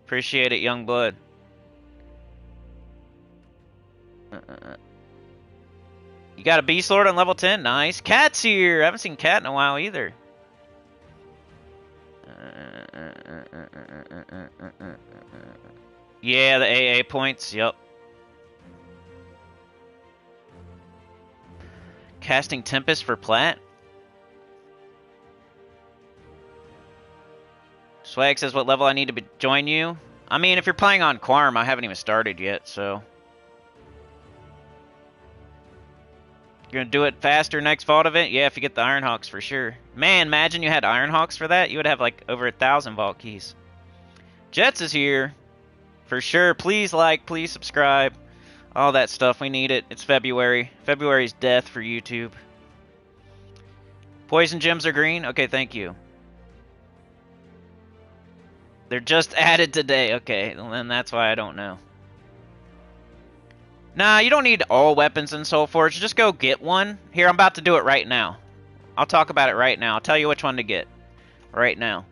Appreciate it, young blood. You got a Beast Lord on level 10? Nice. Cat's here! I haven't seen Cat in a while either. Yeah, the AA points, yep. Casting Tempest for Plat? Swag says what level I need to join you? I mean, if you're playing on Quarm, I haven't even started yet, so... You're gonna do it faster next vault event? Yeah, if you get the Ironhawks for sure. Man, imagine you had Ironhawks for that. You would have like over 1,000 vault keys. Jets is here. For sure. Please like, please subscribe. All that stuff. We need it. It's February. February's death for YouTube. Poison gems are green? Okay, thank you. They're just added today. Okay, well, then that's why I don't know. Nah, you don't need all weapons in Soul Forge. Just go get one. Here, I'm about to do it right now. I'll talk about it right now. I'll tell you which one to get. Right now.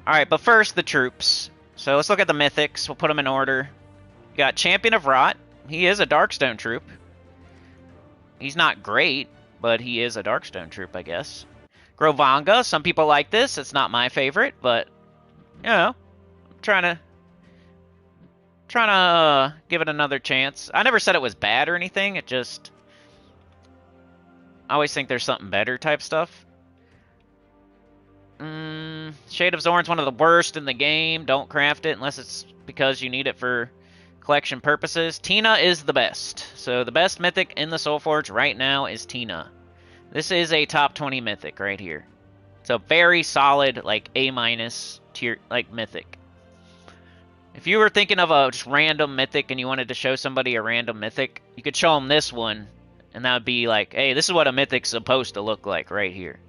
Alright, but first, the troops. So let's look at the mythics. We'll put them in order. You got Champion of Rot. He is a Darkstone troop. He's not great, but he is a Darkstone troop, I guess. Grovanga. Some people like this. It's not my favorite, but, you know, I'm trying to give it another chance. I never said it was bad or anything. It just... I always think there's something better type stuff. Shade of Zorn's one of the worst in the game. Don't craft it unless it's because you need it for collection purposes. Tina is the best. So the best mythic in the Soul Forge right now is Tina. This is a top 20 mythic right here. It's a very solid, like, A- tier, like, mythic. If you were thinking of a just random mythic and you wanted to show somebody a random mythic, you could show them this one, and that would be like, hey, this is what a mythic's supposed to look like right here.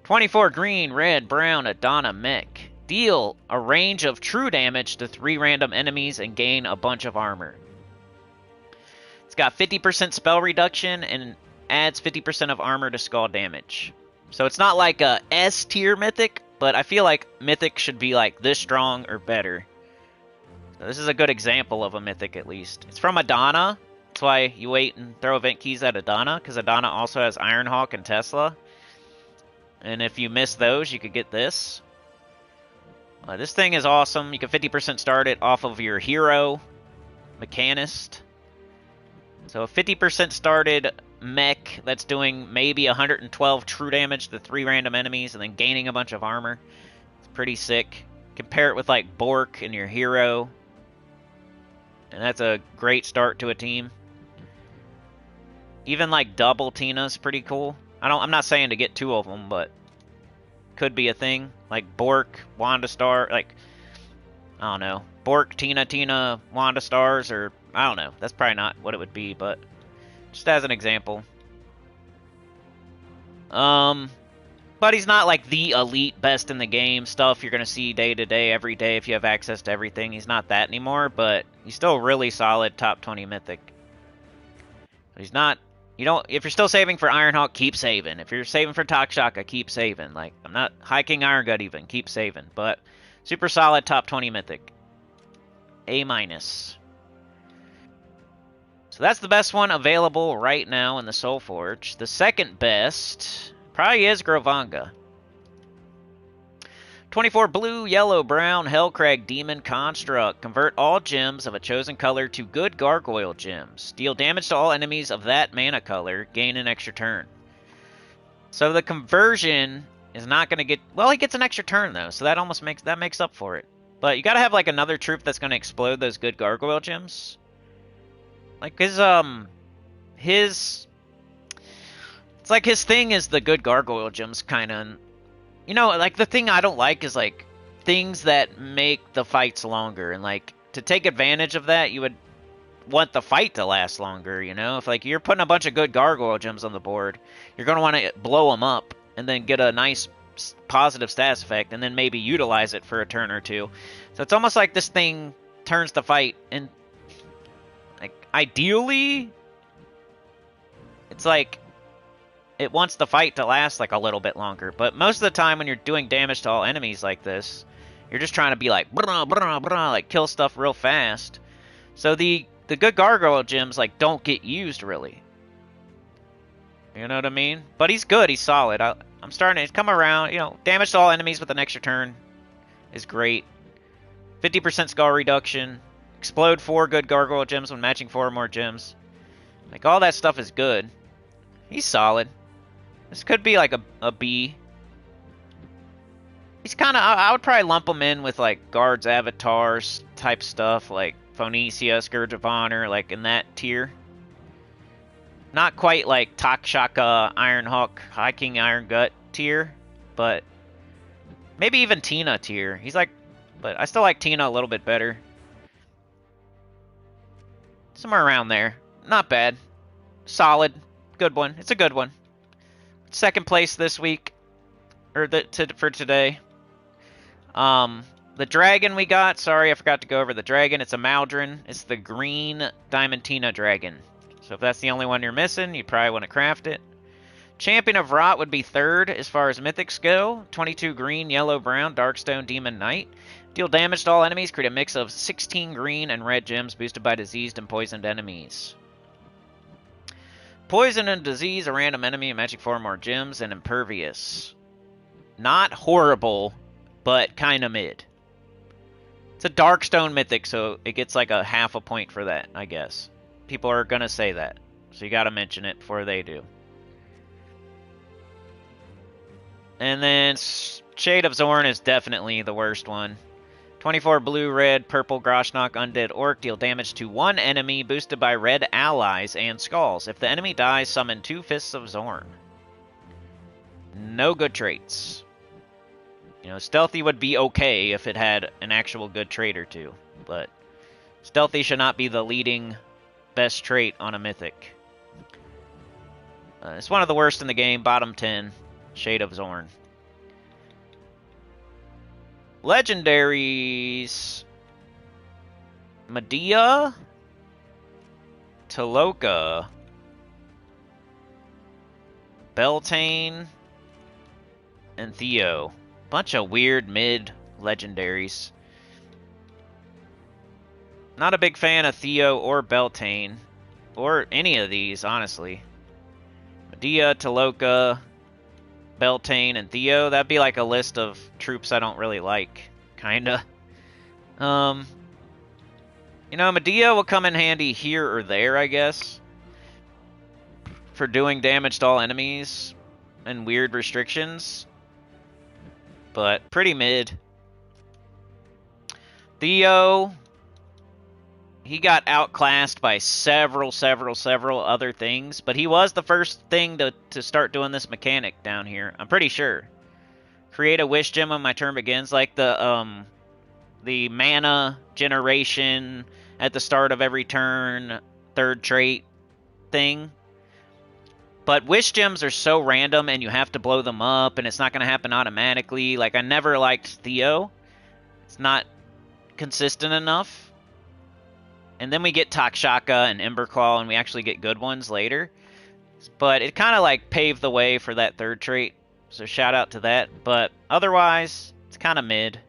24 green, red, brown, Adana mech. Deal a range of true damage to 3 random enemies and gain a bunch of armor. It's got 50% spell reduction and adds 50% of armor to skull damage. So it's not like a S tier mythic, but I feel like mythic should be like this strong or better. So this is a good example of a mythic at least. It's from Adana. That's why you wait and throw event keys at Adana, because Adana also has Ironhawk and Tesla. And if you miss those, you could get this. This thing is awesome. You can 50% start it off of your hero, Mechanist. So a 50% started mech that's doing maybe 112 true damage to 3 random enemies and then gaining a bunch of armor. It's pretty sick. Compare it with like Bork and your hero. And that's a great start to a team. Even like double Tina's pretty cool. I'm not saying to get 2 of them, but could be a thing. Like Bork, Wanda Star, like, I don't know. Bork, Tina, Wanda Stars, or I don't know. That's probably not what it would be, but just as an example. But he's not like the elite best in the game stuff you're going to see day to day, every day if you have access to everything. He's not that anymore, but he's still really solid top 20 mythic. He's not, if you're still saving for Ironhawk, keep saving. If you're saving for Takshaka, keep saving. Like, I'm not hiking Iron Gut even, keep saving. But super solid top 20 mythic. A-. So that's the best one available right now in the Soul Forge. The second best probably is Grovanga. 24 blue, yellow, brown, Hellcrag, demon, construct. Convert all gems of a chosen color to good gargoyle gems. Deal damage to all enemies of that mana color. Gain an extra turn. So the conversion is not going to get... Well, he gets an extra turn, though, so that almost makes up for it. But you got to have, like, another troop that's going to explode those good gargoyle gems. Like, his... It's like his thing is the good gargoyle gems, kind of. You know, like, the thing I don't like is, like, things that make the fights longer. And, like, to take advantage of that, you would want the fight to last longer, you know? If, like, you're putting a bunch of good gargoyle gems on the board, you're going to want to blow them up and then get a nice positive stats effect and then maybe utilize it for a turn or two. So it's almost like this thing turns the fight, and, like, ideally, it's like it wants the fight to last, like, a little bit longer. But most of the time when you're doing damage to all enemies like this, you're just trying to be like, brah, brah, brah, like, kill stuff real fast. So the good gargoyle gems, like, don't get used, really. You know what I mean? But he's good. He's solid. I'm starting to come around. You know, damage to all enemies with an extra turn is great. 50% skull reduction. Explode 4 good gargoyle gems when matching 4 or more gems. Like, all that stuff is good. He's solid. This could be like a B. He's kind of... I would probably lump him in with, like, guards, avatars type stuff. Like Phoenicia, Scourge of Honor, like, in that tier. Not quite like Takshaka, Ironhawk, High King, Iron Gut tier, but maybe even Tina tier. He's like, but I still like Tina a little bit better. Somewhere around there. Not bad. Solid. Good one. It's a good one. Second place this week, or for today. The dragon we got, sorry I forgot to go over the dragon. It's a Maldron. It's the green Diamantina dragon. So if that's the only one you're missing, you probably want to craft it. Champion of Rot would be third as far as mythics go. 22 green, yellow, brown, Darkstone, Demon, Knight. Deal damage to all enemies. Create a mix of 16 green and red gems boosted by diseased and poisoned enemies. Poison and disease, a random enemy, and magic 4 or more gems, and impervious. Not horrible, but kind of mid. It's a Darkstone mythic, so it gets like a half a point for that, I guess. People are going to say that, so you got to mention it before they do. And then Shade of Zorn is definitely the worst one. 24 blue, red, purple, Groshnak, Undead Orc. Deal damage to one enemy boosted by red allies and skulls. If the enemy dies, summon 2 Fists of Zorn. No good traits. You know, Stealthy would be okay if it had an actual good trait or two. But Stealthy should not be the leading best trait on a mythic. It's one of the worst in the game. Bottom 10. Shade of Zorn. Legendaries. Medea. Taloka. Beltane. And Theo. Bunch of weird mid legendaries. Not a big fan of Theo or Beltane. Or any of these, honestly. Medea, Taloka, Beltane, and Theo. That'd be like a list of troops I don't really like. Kinda. You know, Medea will come in handy here or there, I guess. For doing damage to all enemies and weird restrictions. But pretty mid. Theo, he got outclassed by several other things, but he was the first thing to start doing this mechanic down here. I'm pretty sure. Create a wish gem when my turn begins, like the mana generation at the start of every turn, third trait thing. But wish gems are so random, and you have to blow them up, and it's not going to happen automatically. Like, I never liked Theo. It's not consistent enough. And then we get Takshaka and Emberclaw, and we actually get good ones later. But it kind of, like, paved the way for that third trait. So shout out to that. But otherwise, it's kind of mid.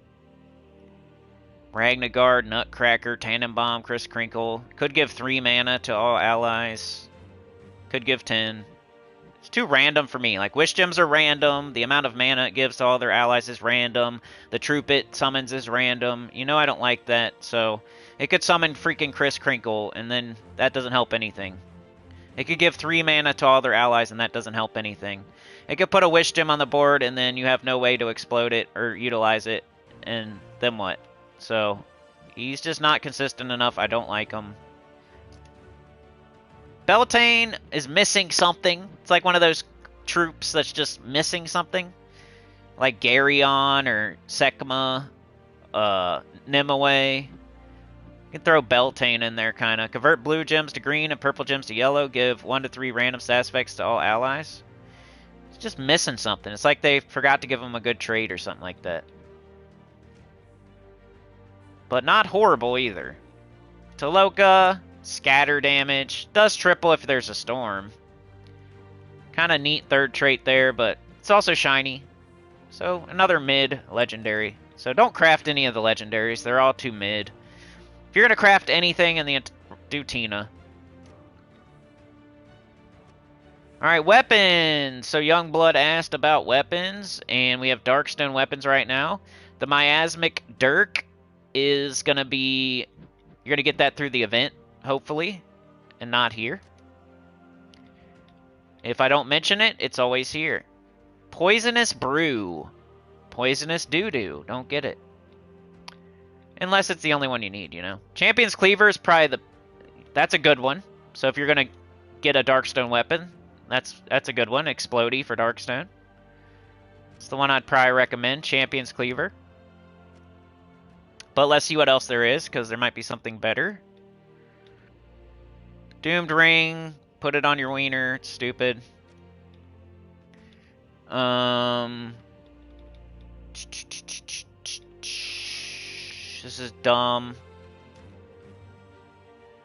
Ragnagard, Nutcracker, Tannenbaum, Kris Crinkle. Could give 3 mana to all allies. Could give 10. It's too random for me. Like, Wish Gems are random. The amount of mana it gives to all their allies is random. The troop it summons is random. You know I don't like that, so... It could summon freaking Kris Crinkle, and then that doesn't help anything. It could give 3 mana to all their allies, and that doesn't help anything. It could put a Wish Gem on the board, and then you have no way to explode it or utilize it, and then what? So, he's just not consistent enough. I don't like him. Beltane is missing something. It's like one of those troops that's just missing something. Like Garyon or Sekma, Nimue. You can throw Beltane in there, kind of. Convert blue gems to green and purple gems to yellow. Give 1 to 3 random stat effects to all allies. It's just missing something. It's like they forgot to give him a good trade or something like that. But not horrible either. Toloka, scatter damage. Does triple if there's a storm. Kind of neat third trait there, but it's also shiny. So another mid legendary. So don't craft any of the legendaries. They're all too mid. If you're going to craft anything in the... do Tina. Alright, weapons! So Youngblood asked about weapons, and we have Darkstone weapons right now. The Miasmic Dirk is going to be... You're going to get that through the event, hopefully, and not here. If I don't mention it, it's always here. Poisonous Brew. Poisonous Doo-Doo. Don't get it. Unless it's the only one you need, you know. Champion's Cleaver is probably the... That's a good one. So if you're going to get a Darkstone weapon, that's a good one. Explodey for Darkstone. It's the one I'd probably recommend. Champion's Cleaver. But let's see what else there is, because there might be something better. Doomed Ring. Put it on your wiener. It's stupid. This is dumb.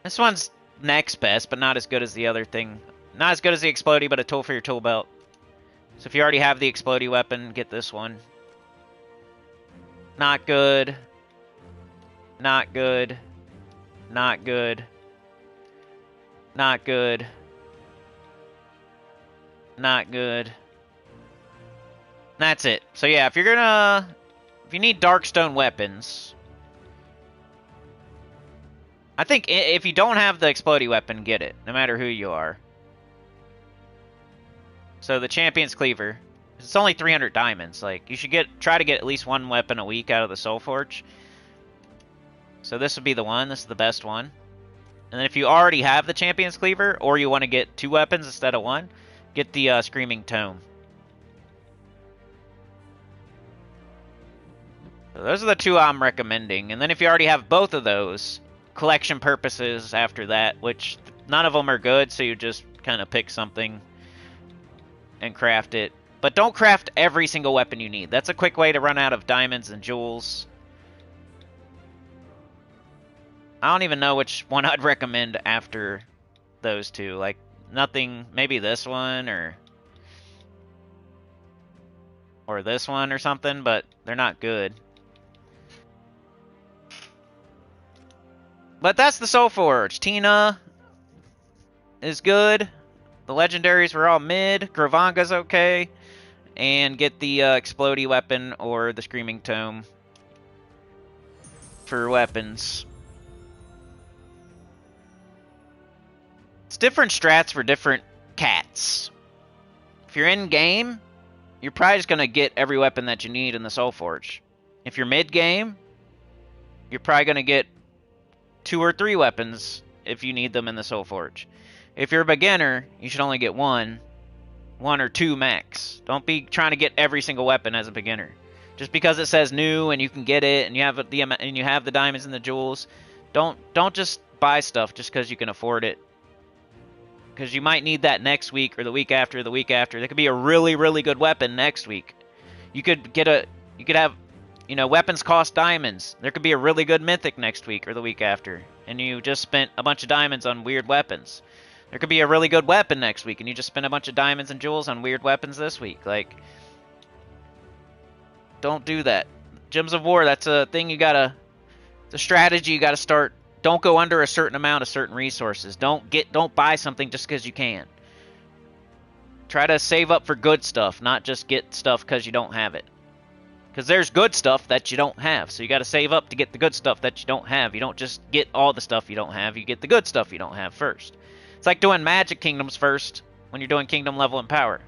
This one's next best, but not as good as the other thing. Not as good as the Explodey, but a tool for your tool belt. So if you already have the Explodey weapon, get this one. Not good. Not good. Not good. Not good. Not good. That's it. So yeah, if you're gonna... If you need Darkstone weapons... I think if you don't have the Explodey weapon, get it. No matter who you are. So the Champion's Cleaver. It's only 300 diamonds. Like, you should try to get at least one weapon a week out of the Soul Forge. So this would be the one. This is the best one. And then if you already have the Champion's Cleaver, or you want to get 2 weapons instead of 1, get the Screaming Tome. So those are the 2 I'm recommending. And then if you already have both of those, collection purposes after that, which none of them are good, so you just kind of pick something and craft it. But don't craft every single weapon you need. That's a quick way to run out of diamonds and jewels. I don't even know which one I'd recommend after those 2. Like, nothing, maybe this one or this one or something, but they're not good. But that's the Soul Forge. Tina is good. The legendaries were all mid. Gravanga's okay. And get the Explodey weapon or the Screaming Tome for weapons. It's different strats for different cats. If you're in game, you're probably just going to get every weapon that you need in the Soul Forge. If you're mid game, you're probably going to get 2 or 3 weapons if you need them in the Soul Forge. If you're a beginner, you should only get 1 or 2 max. Don't be trying to get every single weapon as a beginner. Just because it says new and you can get it and you have the diamonds and the jewels, don't just buy stuff just because you can afford it. Because you might need that next week or the week after, the week after. There could be a really, really good weapon next week. You could have, you know, weapons cost diamonds. There could be a really good mythic next week or the week after. And you just spent a bunch of diamonds on weird weapons. There could be a really good weapon next week and you just spent a bunch of diamonds and jewels on weird weapons this week. Like, don't do that. Gems of War, that's a thing it's a strategy you gotta start. Don't go under a certain amount of certain resources. Don't buy something just because you can. Try to save up for good stuff, not just get stuff because you don't have it. Because there's good stuff that you don't have, so you got to save up to get the good stuff that you don't have. You don't just get all the stuff you don't have, you get the good stuff you don't have first. It's like doing Magic Kingdoms first when you're doing Kingdom Level and Power.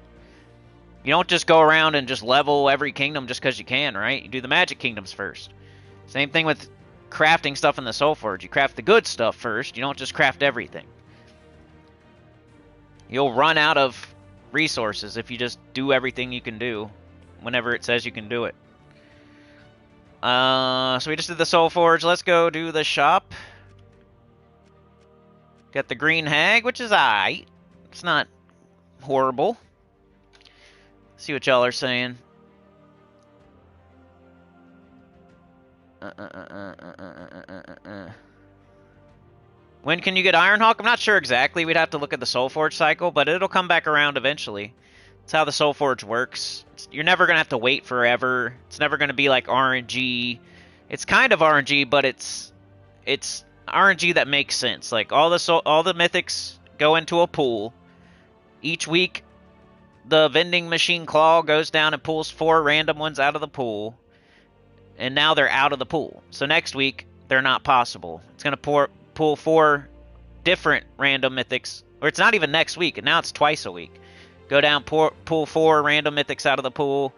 You don't just go around and just level every kingdom just because you can, right? You do the Magic Kingdoms first. Same thing with crafting stuff in the Soul Forge. You craft the good stuff first, you don't just craft everything. You'll run out of resources if you just do everything you can do whenever it says you can do it. So we just did the Soul Forge. Let's go do the shop. Got the Green Hag, which is aight. It's not horrible. See what y'all are saying. When can you get Ironhawk? I'm not sure exactly. We'd have to look at the Soul Forge cycle, but it'll come back around eventually. That's how the Soul Forge works. You're never going to have to wait forever. It's never going to be like RNG. It's kind of RNG, but it's RNG that makes sense. Like all the mythics go into a pool. Each week, the vending machine claw goes down and pulls 4 random ones out of the pool. And now they're out of the pool. So next week, they're not possible. It's going to pull 4 different random mythics. Or it's not even next week. And now it's twice a week. Go down, pull 4 random mythics out of the pool.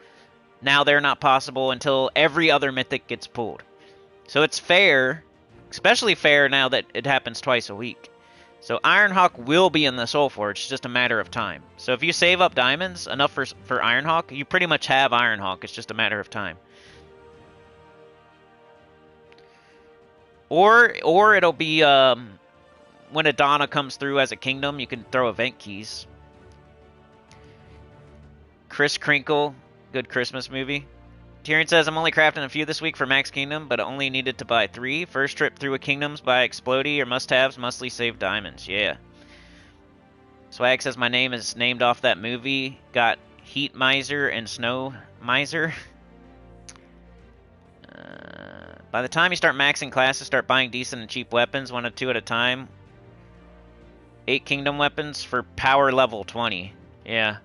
Now they're not possible until every other mythic gets pulled. So it's fair. Especially fair now that it happens twice a week. So Ironhawk will be in the Soul Forge. It's just a matter of time. So if you save up diamonds enough for Ironhawk, you pretty much have Ironhawk. It's just a matter of time. Or it'll be when Adana comes through as a kingdom, you can throw event keys. Chris Crinkle, good Christmas movie. Tyrion says, I'm only crafting a few this week for Max Kingdom, but only needed to buy 3. First trip through a Kingdoms by Explodey or must-haves, mostly save diamonds. Yeah. Swag says, my name is named off that movie. Got Heat Miser and Snow Miser. By the time you start maxing classes, start buying decent and cheap weapons, 1 or 2 at a time. 8 Kingdom weapons for power level 20. Yeah.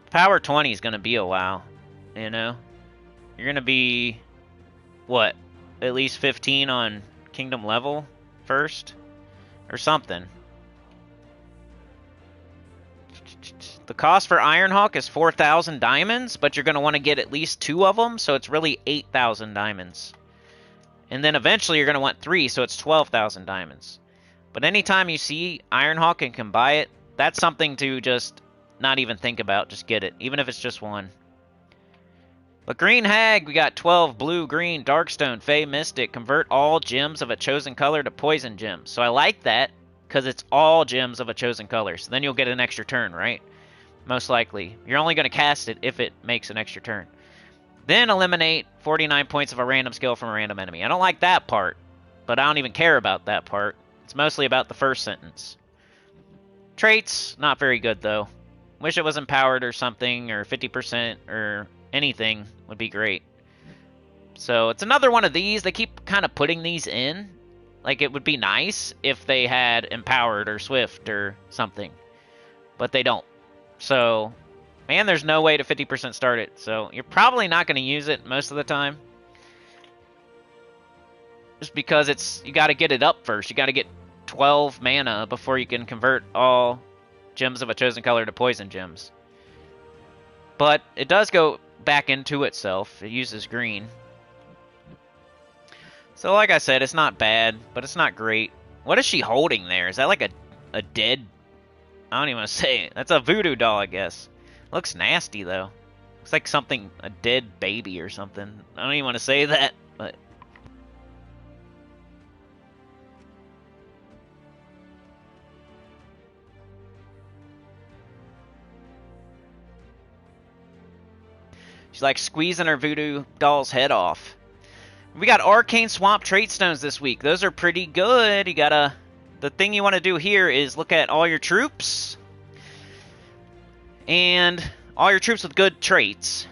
Power 20 is going to be a while, you know? You're going to be, what, at least 15 on Kingdom level first? Or something. The cost for Ironhawk is 4,000 diamonds, but you're going to want to get at least 2 of them, so it's really 8,000 diamonds. And then eventually you're going to want 3, so it's 12,000 diamonds. But anytime you see Ironhawk and can buy it, that's something to just not even think about. Just get it, even if it's just 1. But Green Hag, we got 12 blue, green, Darkstone, Fey, Mystic. Convert all gems of a chosen color to poison gems. So I like that, because it's all gems of a chosen color. So then you'll get an extra turn, right? Most likely. You're only going to cast it if it makes an extra turn. Then eliminate 49 points of a random skill from a random enemy. I don't like that part, but I don't even care about that part. It's mostly about the first sentence. Traits, not very good though. Wish it was empowered or something, or 50%, or anything would be great. So it's another one of these. They keep kind of putting these in. Like it would be nice if they had empowered or swift or something. But they don't. So, man, there's no way to 50% start it. So you're probably not going to use it most of the time. Just because you got to get it up first. You got to get 12 mana before you can convert all gems of a chosen color to poison gems. But it does go back into itself. It uses green. So like I said, it's not bad, but it's not great. What is she holding there? Is that like a dead... I don't even want to say it. That's a voodoo doll, I guess. Looks nasty, though. Looks like something, a dead baby or something. I don't even want to say that, but... She's like squeezing her voodoo doll's head off. We got Arcane Swamp Traitstones this week. Those are pretty good. You gotta... The thing you want to do here is look at all your troops. And all your troops with good traits.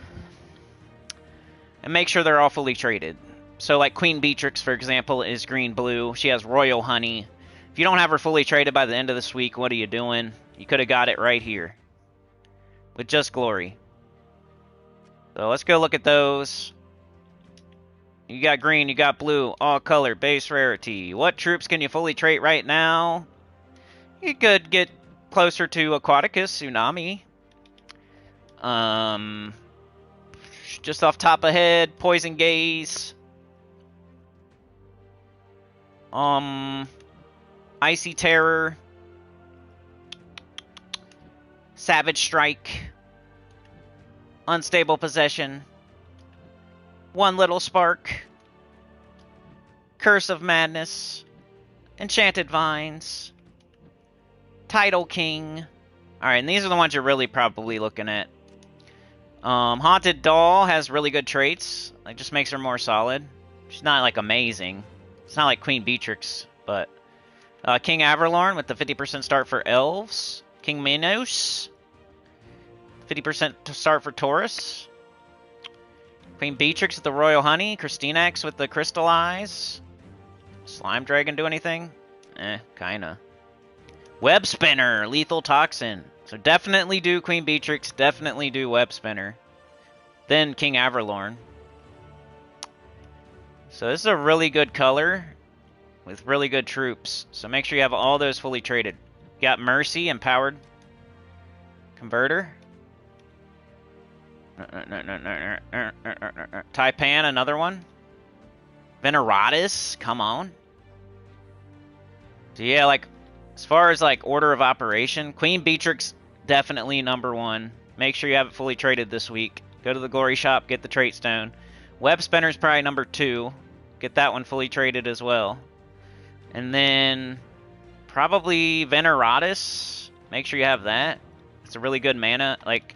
And make sure they're all fully traded. So like Queen Beatrix, for example, is green-blue. She has Royal Honey. If you don't have her fully traded by the end of this week, what are you doing? You could have got it right here. with just glory. So let's go look at those. You got green, you got blue, all color, base rarity. What troops can you fully trait right now? You could get closer to Aquaticus, Tsunami. Just off top of head, Poison Gaze. Icy Terror. Savage Strike. Unstable Possession. One Little Spark. Curse of Madness. Enchanted Vines. Tidal King. Alright, and these are the ones you're really probably looking at. Haunted Doll has really good traits. Like, just makes her more solid. She's not, like, amazing. It's not like Queen Beatrix, but... King Averlorn with the 50% start for Elves. King Minos. 50% start for Taurus. Queen Beatrix with the Royal Honey. Christinax with the Crystal Eyes. Slime Dragon do anything? Kinda. Web Spinner, Lethal Toxin. So definitely do Queen Beatrix, definitely do Web Spinner. Then King Averlorn. So this is a really good color with really good troops. So make sure you have all those fully traded. Got Mercy, Empowered Converter. Taipan, another one. Veneratus, come on. So yeah, like, as far as like order of operation, Queen Beatrix definitely number one. Make sure you have it fully traded this week. Go to the Glory Shop, get the Traitstone. Web Spinner's probably number 2. Get that one fully traded as well. And then probably Veneratus. Make sure you have that. It's a really good mana, like,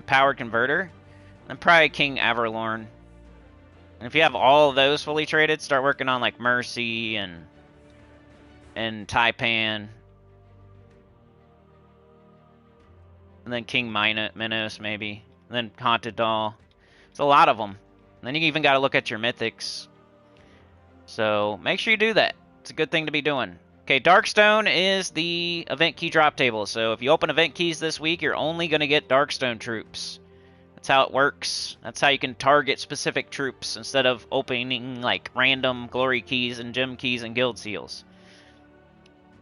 power converter. And probably King Averlorn. And if you have all of those fully traded, start working on like Mercy and Taipan. And then King Minos, maybe. And then Haunted Doll. It's a lot of them. And then you even got to look at your mythics. So make sure you do that. It's a good thing to be doing. Okay, Darkstone is the event key drop table. So if you open event keys this week, you're only going to get Darkstone troops. That's how it works. That's how you can target specific troops instead of opening like random glory keys and gem keys and guild seals.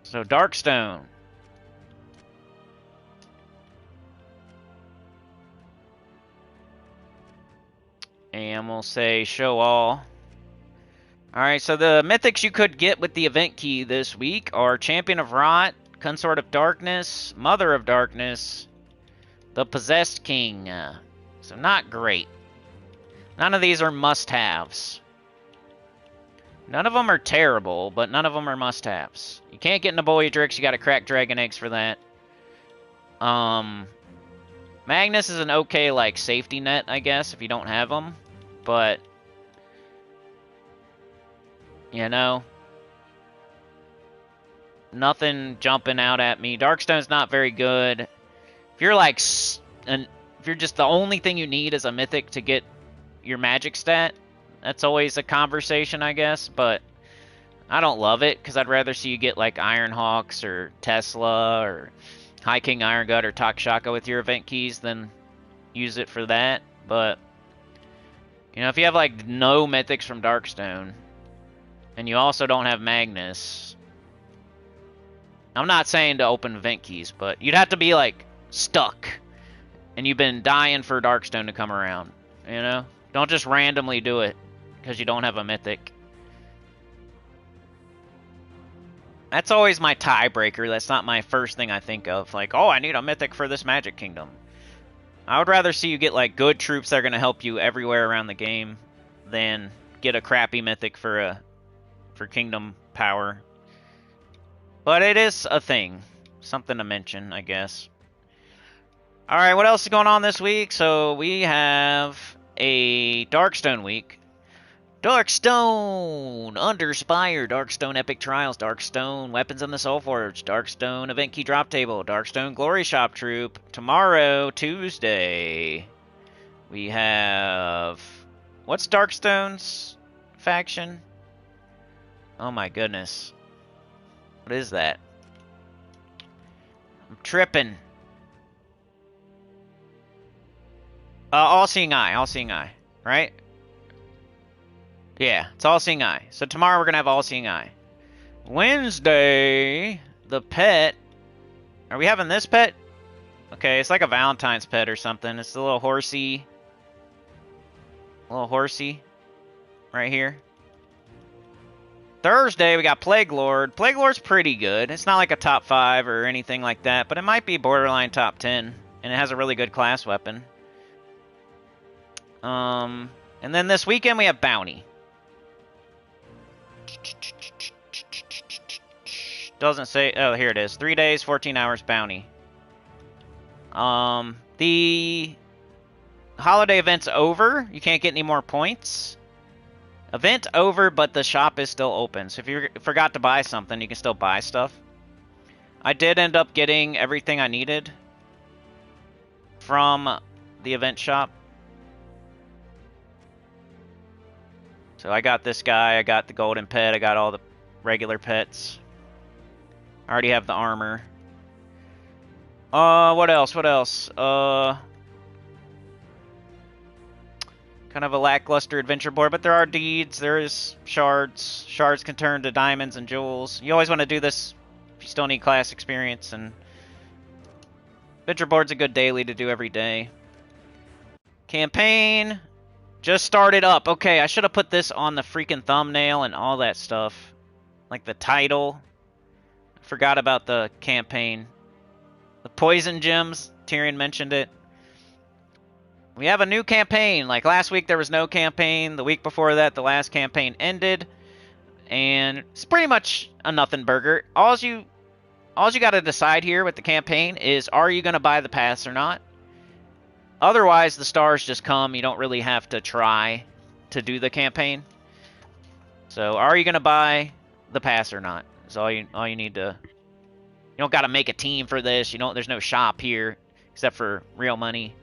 So Darkstone. And we'll say show all. Alright, so the mythics you could get with the event key this week are Champion of Rot, Consort of Darkness, Mother of Darkness, the Possessed King. So not great. None of these are must-haves. None of them are terrible, but none of them are must-haves. You can't get Naboyadrix, you gotta crack Dragon Eggs for that. Magnus is an okay, like, safety net, I guess, if you don't have them. But, you know, nothing jumping out at me. Darkstone's not very good. If you're, like, if you're just the only thing you need is a mythic to get your magic stat, that's always a conversation, I guess, but I don't love it, because I'd rather see you get, like, Ironhawks or Tesla or High King Iron Gut or Takshaka with your event keys than use it for that. But, you know, if you have, like, no mythics from Darkstone, and you also don't have Magnus, I'm not saying to open event keys, but you'd have to be, like, stuck, and you've been dying for Darkstone to come around, you know? Don't just randomly do it because you don't have a mythic. That's always my tiebreaker. That's not my first thing I think of. Like, oh, I need a mythic for this Magic Kingdom. I would rather see you get, like, good troops that are going to help you everywhere around the game than get a crappy mythic for Kingdom Power. But it is a thing. Something to mention, I guess. Alright, what else is going on this week? So, we have a Darkstone week. Darkstone Underspire, Darkstone Epic Trials, Darkstone Weapons in the Soulforge, Darkstone Event Key Drop Table, Darkstone Glory Shop Troop. Tomorrow, Tuesday, we have... What's Darkstone's faction? Oh my goodness. What is that? I'm tripping. All Seeing Eye, All Seeing Eye, right? Yeah, it's All Seeing Eye. So tomorrow we're gonna have All Seeing Eye. Wednesday, the pet. Are we having this pet? Okay, it's like a Valentine's pet or something. It's a little horsey. Right here. Thursday, we got Plague Lord. Plague Lord's pretty good. It's not like a top 5 or anything like that, but it might be borderline top 10. And it has a really good class weapon. And then this weekend we have Bounty. Doesn't say... Oh, here it is. 3 days, 14 hours Bounty. The holiday event's over. You can't get any more points. Event over, but the shop is still open. So if you forgot to buy something, you can still buy stuff. I did end up getting everything I needed from the event shop. So I got this guy, I got the golden pet, I got all the regular pets. I already have the armor. What else? Kind of a lackluster adventure board, but there are deeds, there is shards. Shards can turn to diamonds and jewels. You always want to do this if you still need class experience, and adventure board's a good daily to do every day. Campaign just started up. Okay, I should have put this on the freaking thumbnail and all that stuff. Like the title. Forgot about the campaign. The poison gems, Tyrion mentioned it. We have a new campaign. Like last week there was no campaign. The week before that the last campaign ended. And it's pretty much a nothing burger. All you got to decide here with the campaign is, are you going to buy the pass or not? Otherwise the stars just come. You don't really have to try to do the campaign. So are you going to buy the pass or not? Is all you need to... You don't got to make a team for this. There's no shop here except for real money.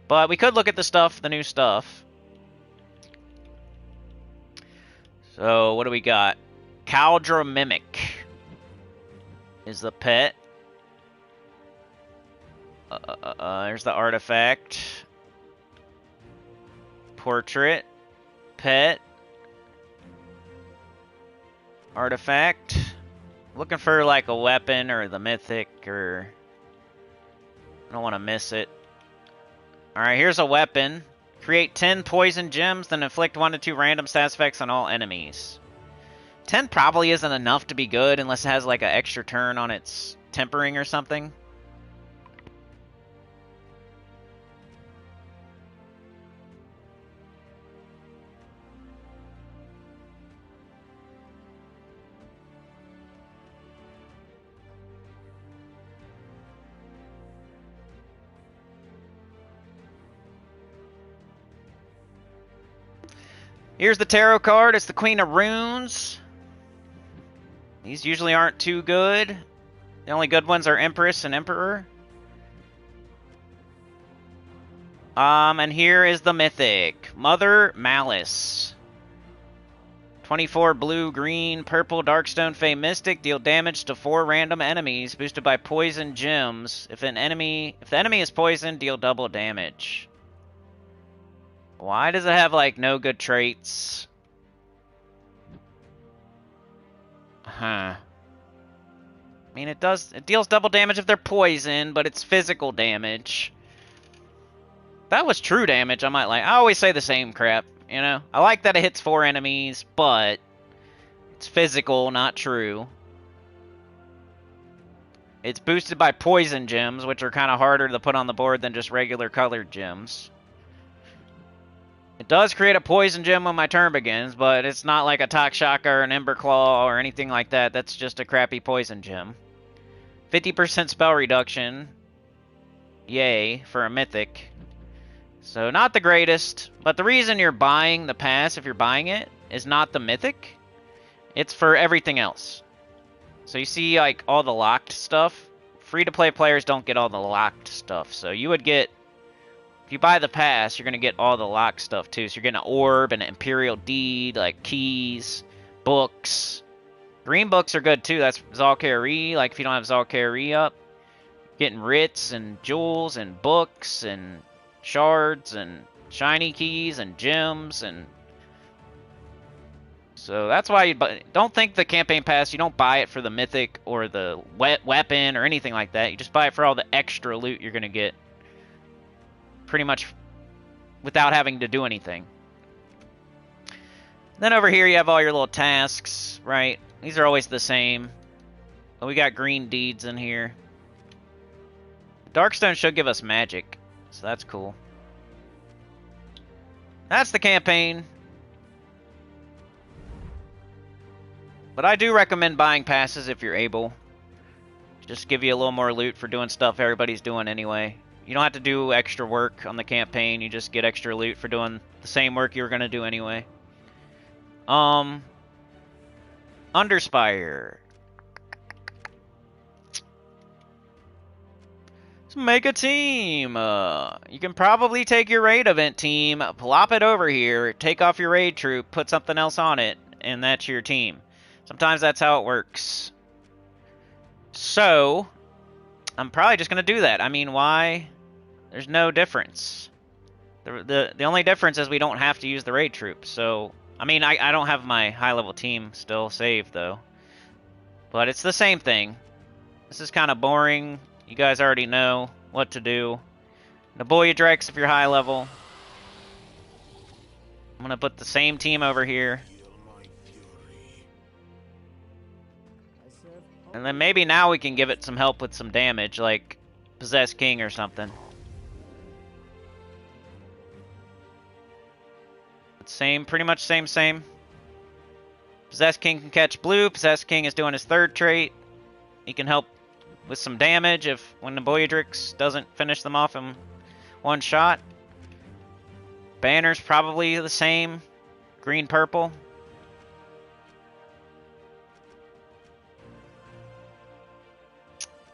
But we could look at the stuff, the new stuff. So, what do we got? Caldra Mimic is the pet. There's the artifact. Portrait. Pet. Artifact. Looking for like a weapon or the mythic, or... I don't want to miss it. Alright, here's a weapon. Create 10 poison gems, then inflict 1 to 2 random stats effects on all enemies. 10 probably isn't enough to be good unless it has like an extra turn on its tempering or something. Here's the tarot card. It's the Queen of Runes. These usually aren't too good. The only good ones are Empress and Emperor. And here is the Mythic. Mother Malice. 24 blue, green, purple, Darkstone Fey Mystic. Deal damage to 4 random enemies, boosted by poison gems. If the enemy is poisoned, deal double damage. Why does it have, like, no good traits? Huh. I mean, it deals double damage if they're poisoned, but it's physical damage. If that was true damage, I always say the same crap, you know? I like that it hits 4 enemies, but it's physical, not true. It's boosted by poison gems, which are kind of harder to put on the board than just regular colored gems. It does create a poison gem when my turn begins, but it's not like a Takshaka or an Ember Claw or anything like that. That's just a crappy poison gem. 50% spell reduction. Yay, for a mythic. So not the greatest, but the reason you're buying the pass, if you're buying it, is not the mythic. It's for everything else. So you see like all the locked stuff. Free-to-play players don't get all the locked stuff. So you would get... If you buy the pass, you're going to get all the locked stuff, too. So you're getting an orb and an Imperial Deed, like keys, books. Green books are good, too. That's Zalkari. Like, if you don't have Zalkari up. Getting writs and jewels and books and shards and shiny keys and gems, and so that's why you don't think the campaign pass. You don't buy it for the mythic or the weapon or anything like that. You just buy it for all the extra loot you're gonna get, pretty much without having to do anything. Then over here you have all your little tasks, right? These are always the same. But we got green deeds in here. Darkstone should give us magic, so that's cool. That's the campaign. But I do recommend buying passes if you're able. Just give you a little more loot for doing stuff everybody's doing anyway. You don't have to do extra work on the campaign. You just get extra loot for doing the same work you were going to do anyway. Underspire. Let's make a team. You can probably take your raid event team, plop it over here, take off your raid troop, put something else on it, and that's your team. Sometimes that's how it works. So, I'm probably just going to do that. I mean, why? There's no difference. The only difference is we don't have to use the raid troop. So, I mean, I don't have my high-level team still saved, though. But it's the same thing. This is kind of boring. You guys already know what to do. Naboyadrex if you're high level. I'm going to put the same team over here. And then maybe now we can give it some help with some damage, like Possessed King or something. Same, pretty much same. Possessed King can catch blue. Possessed King is doing his third trait. He can help with some damage if when the Boyadrix doesn't finish them off in one shot. Banner's probably the same. Green-purple.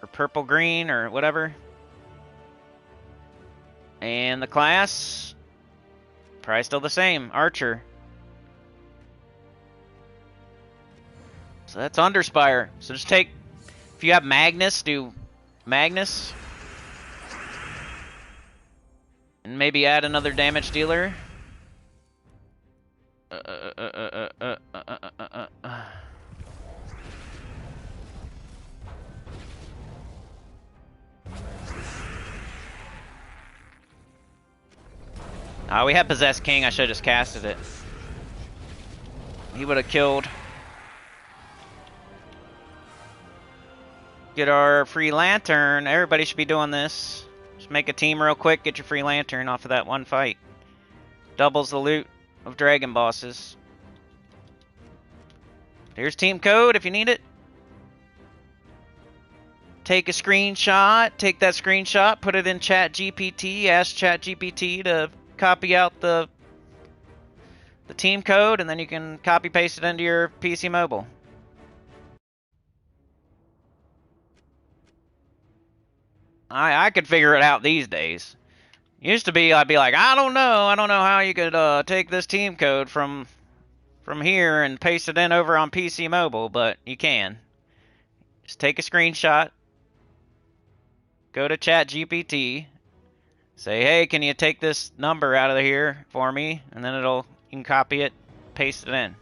Or purple-green or whatever. And the class, probably still the same. Archer. So that's Underspire. So just take, if you have Magnus, do Magnus. And maybe add another damage dealer. We had Possessed King. I should have just casted it. He would have killed. Get our free lantern. Everybody should be doing this. Just make a team real quick. Get your free lantern off of that one fight. Doubles the loot of dragon bosses. Here's team code if you need it. Take a screenshot. Take that screenshot. Put it in ChatGPT. Ask ChatGPT to copy out the team code, and then you can copy paste it into your PC mobile. I could figure it out these days. Used to be I'd be like, I don't know how you could take this team code from here and paste it in over on PC mobile, but you can. Just take a screenshot, go to ChatGPT, say, hey, can you take this number out of here for me? And then you can copy it, paste it in.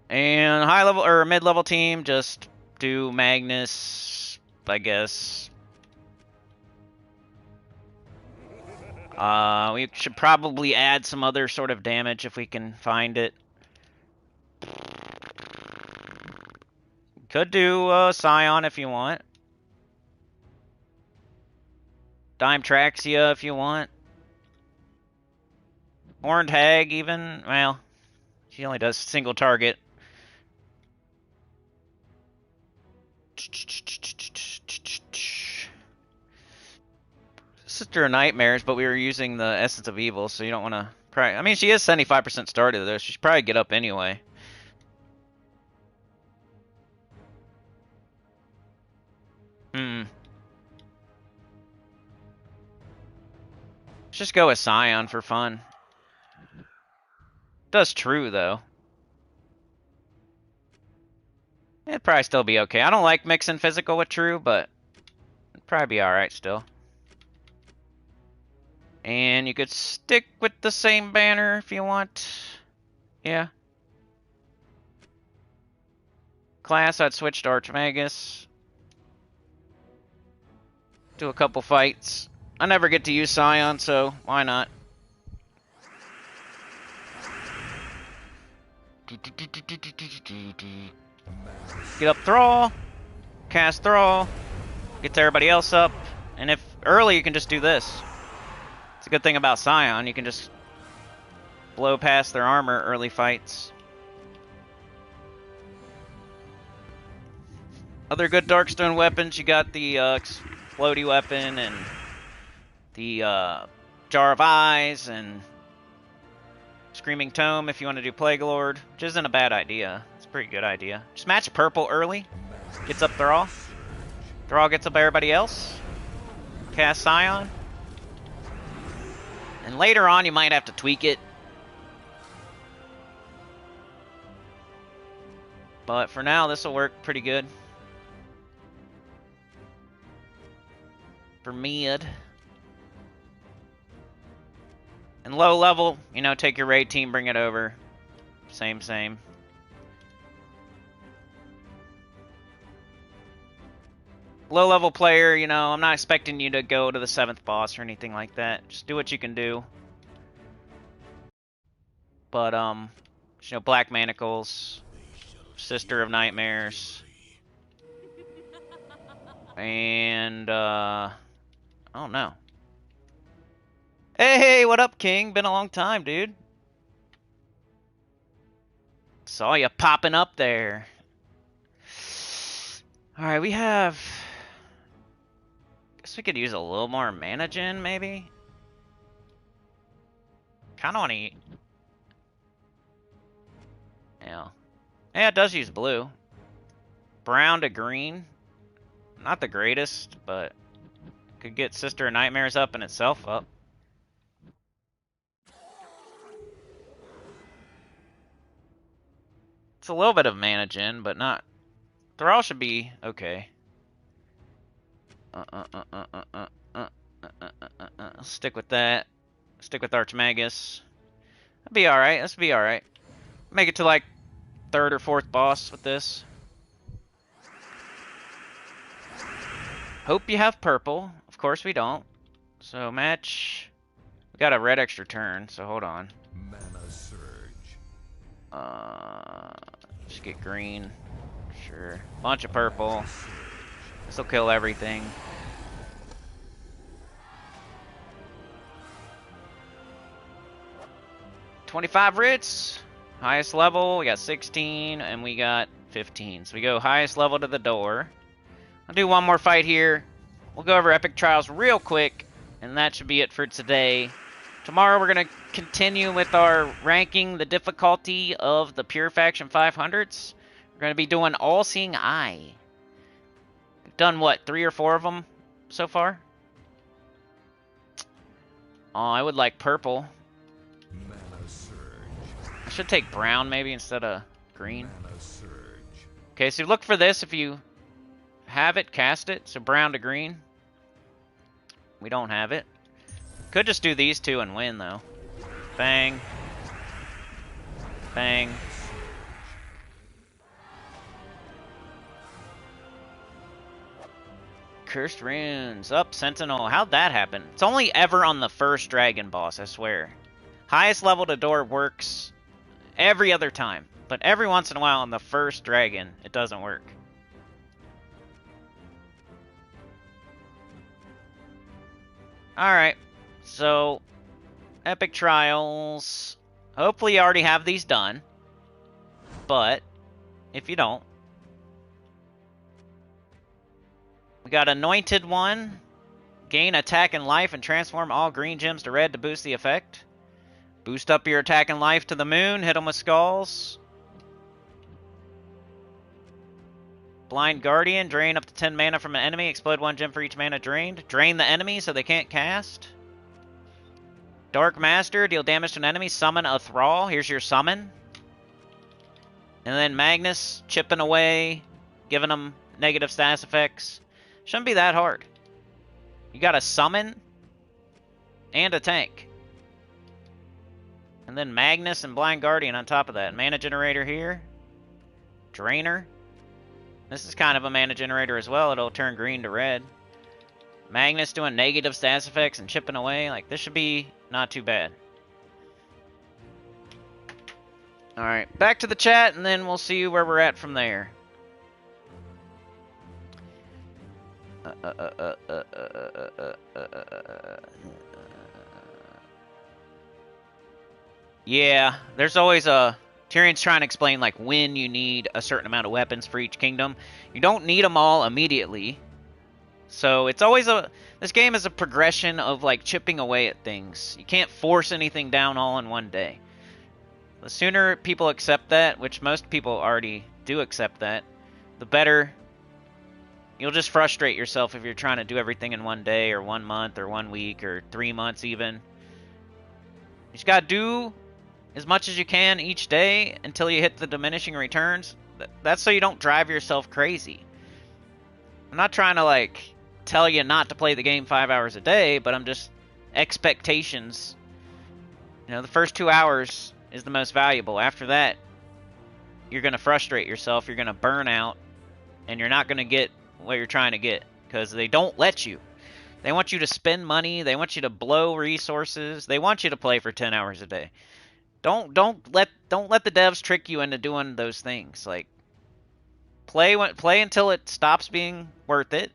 And high level or mid level team, just do Magnus, I guess. We should probably add some other sort of damage if we can find it. Could do Scion if you want. Dime Traxia if you want. Horned Hag even. Well, she only does single target. Sister of Nightmares, but we were using the Essence of Evil, so you don't want to... I mean, she is 75% started though. She should probably get up anyway. Let's just go with Scion for fun. Does true, though. Yeah, It'd probably still be okay. I don't like mixing physical with true, but it'd probably be alright still. And you could stick with the same banner if you want. Yeah. Class, I'd switch to Archmagus. Do a couple fights. I never get to use Scion, so why not? Get up Thrall. Cast Thrall. Gets everybody else up. And if early, you can just do this. It's a good thing about Scion. You can just blow past their armor early fights. Other good Darkstone weapons, you got the Explodey weapon and the Jar of Eyes and Screaming Tome if you want to do Plague Lord, which isn't a bad idea. It's a pretty good idea. Just match purple early. Gets up Thrall. Thrall gets up everybody else. Cast Scion. And later on you might have to tweak it. But for now this will work pretty good. For mid. And low level, you know, take your raid team, bring it over. Same. Low level player, you know, I'm not expecting you to go to the 7th boss or anything like that. Just do what you can do. But, you know, Black Manacles, Sister of Nightmares, and, I don't know. Hey, what up, King? Been a long time, dude. Saw ya popping up there. Alright, we have... Guess we could use a little more mana gen, maybe? Kinda wanna eat. Yeah. Yeah, it does use blue. Brown to green. Not the greatest, but... Could get Sister of Nightmares up and itself up. It's a little bit of mana gen, but not... Thrall should be okay. Stick with that. Stick with Archmagus. That'd be alright. This would be alright. Make it to like 3rd or 4th boss with this. Hope you have purple. Of course we don't. So match... We got a red extra turn, so hold on. Mana surge. Just get green. Sure. Bunch of purple. This'll kill everything. $25 writs. Highest level, we got 16, and we got 15. So we go highest level to the door. I'll do one more fight here. We'll go over Epic Trials real quick, and that should be it for today. Tomorrow we're going to continue with our ranking the difficulty of the Pure Faction 500s. We're going to be doing All Seeing Eye. We've done, what, 3 or 4 of them so far? Oh, I would like purple. Mana surge. I should take brown maybe instead of green. Mana surge. Okay, so look for this if you have it, cast it. So brown to green. We don't have it. Could just do these two and win, though. Bang. Bang. Cursed runes. Up, Sentinel. How'd that happen? It's only ever on the first dragon boss, I swear. Highest level to door works every other time. But every once in a while on the first dragon, it doesn't work. Alright. So, Epic Trials. Hopefully you already have these done. But, if you don't. We got Anointed one. Gain attack and life and transform all green gems to red to boost the effect. Boost up your attack and life to the moon. Hit them with skulls. Blind Guardian. Drain up to 10 mana from an enemy. Explode 1 gem for each mana drained. Drain the enemy so they can't cast. Dark Master. Deal damage to an enemy. Summon a Thrall. Here's your summon. And then Magnus. Chipping away giving them negative status effects. Shouldn't be that hard. You got a summon and a tank. And then Magnus and Blind Guardian on top of that. Mana generator here. Drainer. This is kind of a mana generator as well. It'll turn green to red. Magnus doing negative status effects and chipping away. Like, this should be not too bad. Alright, back to the chat, and then we'll see where we're at from there. Yeah, there's always a... Tyrion's trying to explain, like, when you need a certain amount of weapons for each kingdom. You don't need them all immediately. So it's always a... This game is a progression of, like, chipping away at things. You can't force anything down all in one day. The sooner people accept that, which most people already do accept that, the better. You'll just frustrate yourself if you're trying to do everything in one day or 1 month or 1 week or 3 months even. You just gotta do as much as you can each day until you hit the diminishing returns. That's so you don't drive yourself crazy. I'm not trying to, like, tell you not to play the game 5 hours a day, but I'm just... Expectations. You know, the first 2 hours is the most valuable. After that, you're going to frustrate yourself, you're going to burn out, and you're not going to get what you're trying to get, because they don't let you. They want you to spend money, they want you to blow resources, they want you to play for 10 hours a day. Don't let the devs trick you into doing those things. Like, play until it stops being worth it,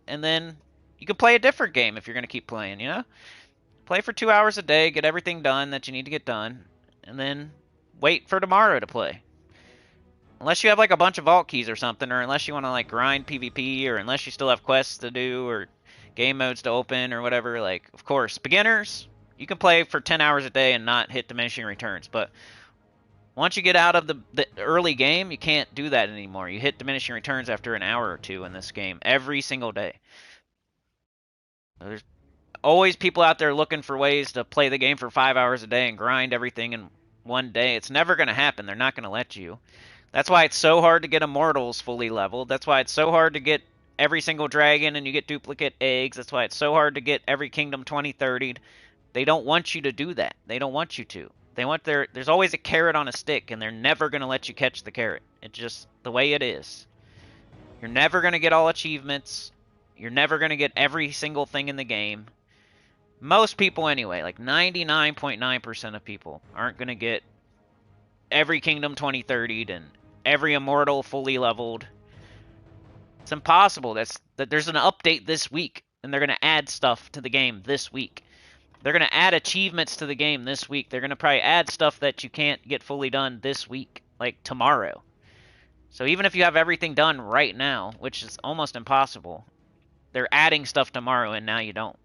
and then you can play a different game if you're going to keep playing, you know? Play for 2 hours a day, get everything done that you need to get done, and then wait for tomorrow to play. Unless you have, like, a bunch of vault keys or something, or unless you want to, like, grind PvP, or unless you still have quests to do, or game modes to open, or whatever. Like, of course, beginners, you can play for 10 hours a day and not hit diminishing returns, but once you get out of the early game, you can't do that anymore. You hit diminishing returns after an hour or two in this game, every single day. There's always people out there looking for ways to play the game for 5 hours a day and grind everything in one day. It's never going to happen. They're not going to let you. That's why it's so hard to get Immortals fully leveled. That's why it's so hard to get every single dragon and you get duplicate eggs. That's why it's so hard to get every kingdom 20-30'd. They don't want you to do that. They don't want you to. There's always a carrot on a stick, and they're never going to let you catch the carrot. It's just the way it is. You're never going to get all achievements. You're never going to get every single thing in the game. Most people anyway, like 99.9% of people, aren't going to get every kingdom 20-30'd and every immortal fully leveled. It's impossible. There's an update this week, and they're going to add stuff to the game this week. They're going to add achievements to the game this week. They're going to probably add stuff that you can't get fully done this week, like tomorrow. So even if you have everything done right now, which is almost impossible, they're adding stuff tomorrow and now you don't.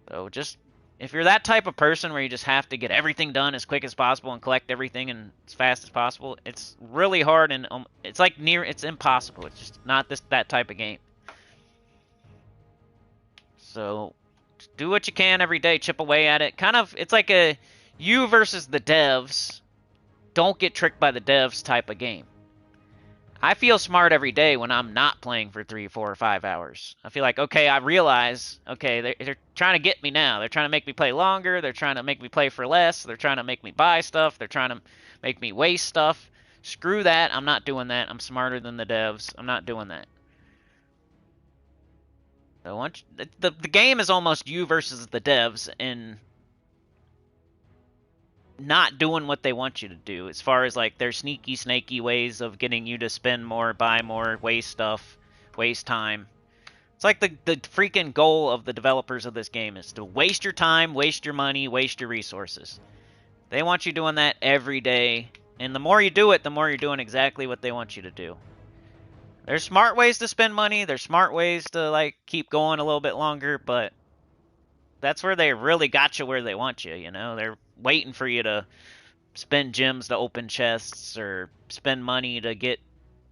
So just, if you're that type of person where you just have to get everything done as quick as possible and collect everything and as fast as possible, it's really hard and it's like it's impossible. It's just not that type of game. So do what you can every day, chip away at it. Kind of, it's like a you versus the devs. Don't get tricked by the devs type of game. I feel smart every day when I'm not playing for 3, 4, or 5 hours. I feel like, okay, I realize, okay, they're trying to get me now. They're trying to make me play longer. They're trying to make me play for less. They're trying to make me buy stuff. They're trying to make me waste stuff. Screw that. I'm not doing that. I'm smarter than the devs. I'm not doing that. So the game is almost you versus the devs in not doing what they want you to do, as far as like their sneaky, snaky ways of getting you to spend more, buy more, waste stuff, waste time. It's like the freaking goal of the developers of this game is to waste your time, waste your money, waste your resources. They want you doing that every day, and the more you do it, the more you're doing exactly what they want you to do. There's smart ways to spend money, there's smart ways to like keep going a little bit longer, but that's where they really got you where they want you, you know? They're waiting for you to spend gems to open chests or spend money to get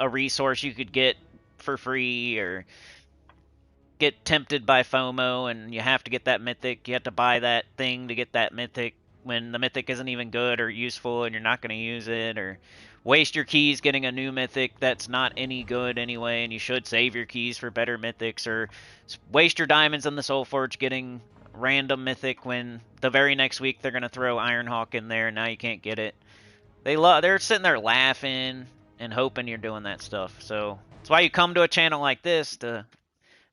a resource you could get for free or get tempted by FOMO and you have to get that mythic. You have to buy that thing to get that mythic. when the mythic isn't even good or useful and you're not going to use it, or waste your keys getting a new mythic that's not any good anyway and you should save your keys for better mythics, or waste your diamonds on the Soul Forge getting random mythic when the very next week they're going to throw Ironhawk in there and now you can't get it. They're sitting there laughing and hoping you're doing that stuff. So that's why you come to a channel like this, to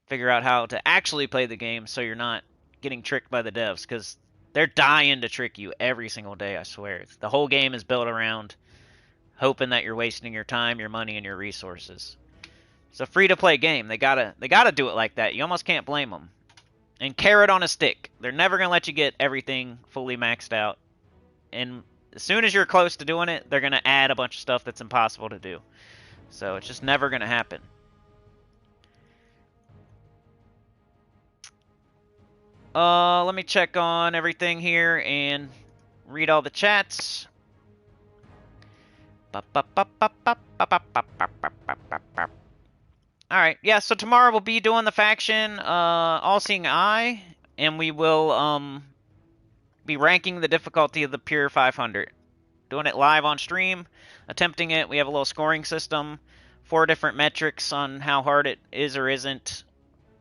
figure out how to actually play the game so you're not getting tricked by the devs, because they're dying to trick you every single day, I swear. The whole game is built around hoping that you're wasting your time, your money, and your resources. It's a free-to-play game. They gotta do it like that. You almost can't blame them. And carrot on a stick. They're never gonna let you get everything fully maxed out. And as soon as you're close to doing it, they're gonna add a bunch of stuff that's impossible to do. So it's just never gonna happen. Let me check on everything here and read all the chats. Alright, yeah, so tomorrow we'll be doing the faction, All Seeing Eye, and we will, be ranking the difficulty of the Pure 500. Doing it live on stream, attempting it. We have a little scoring system, 4 different metrics on how hard it is or isn't.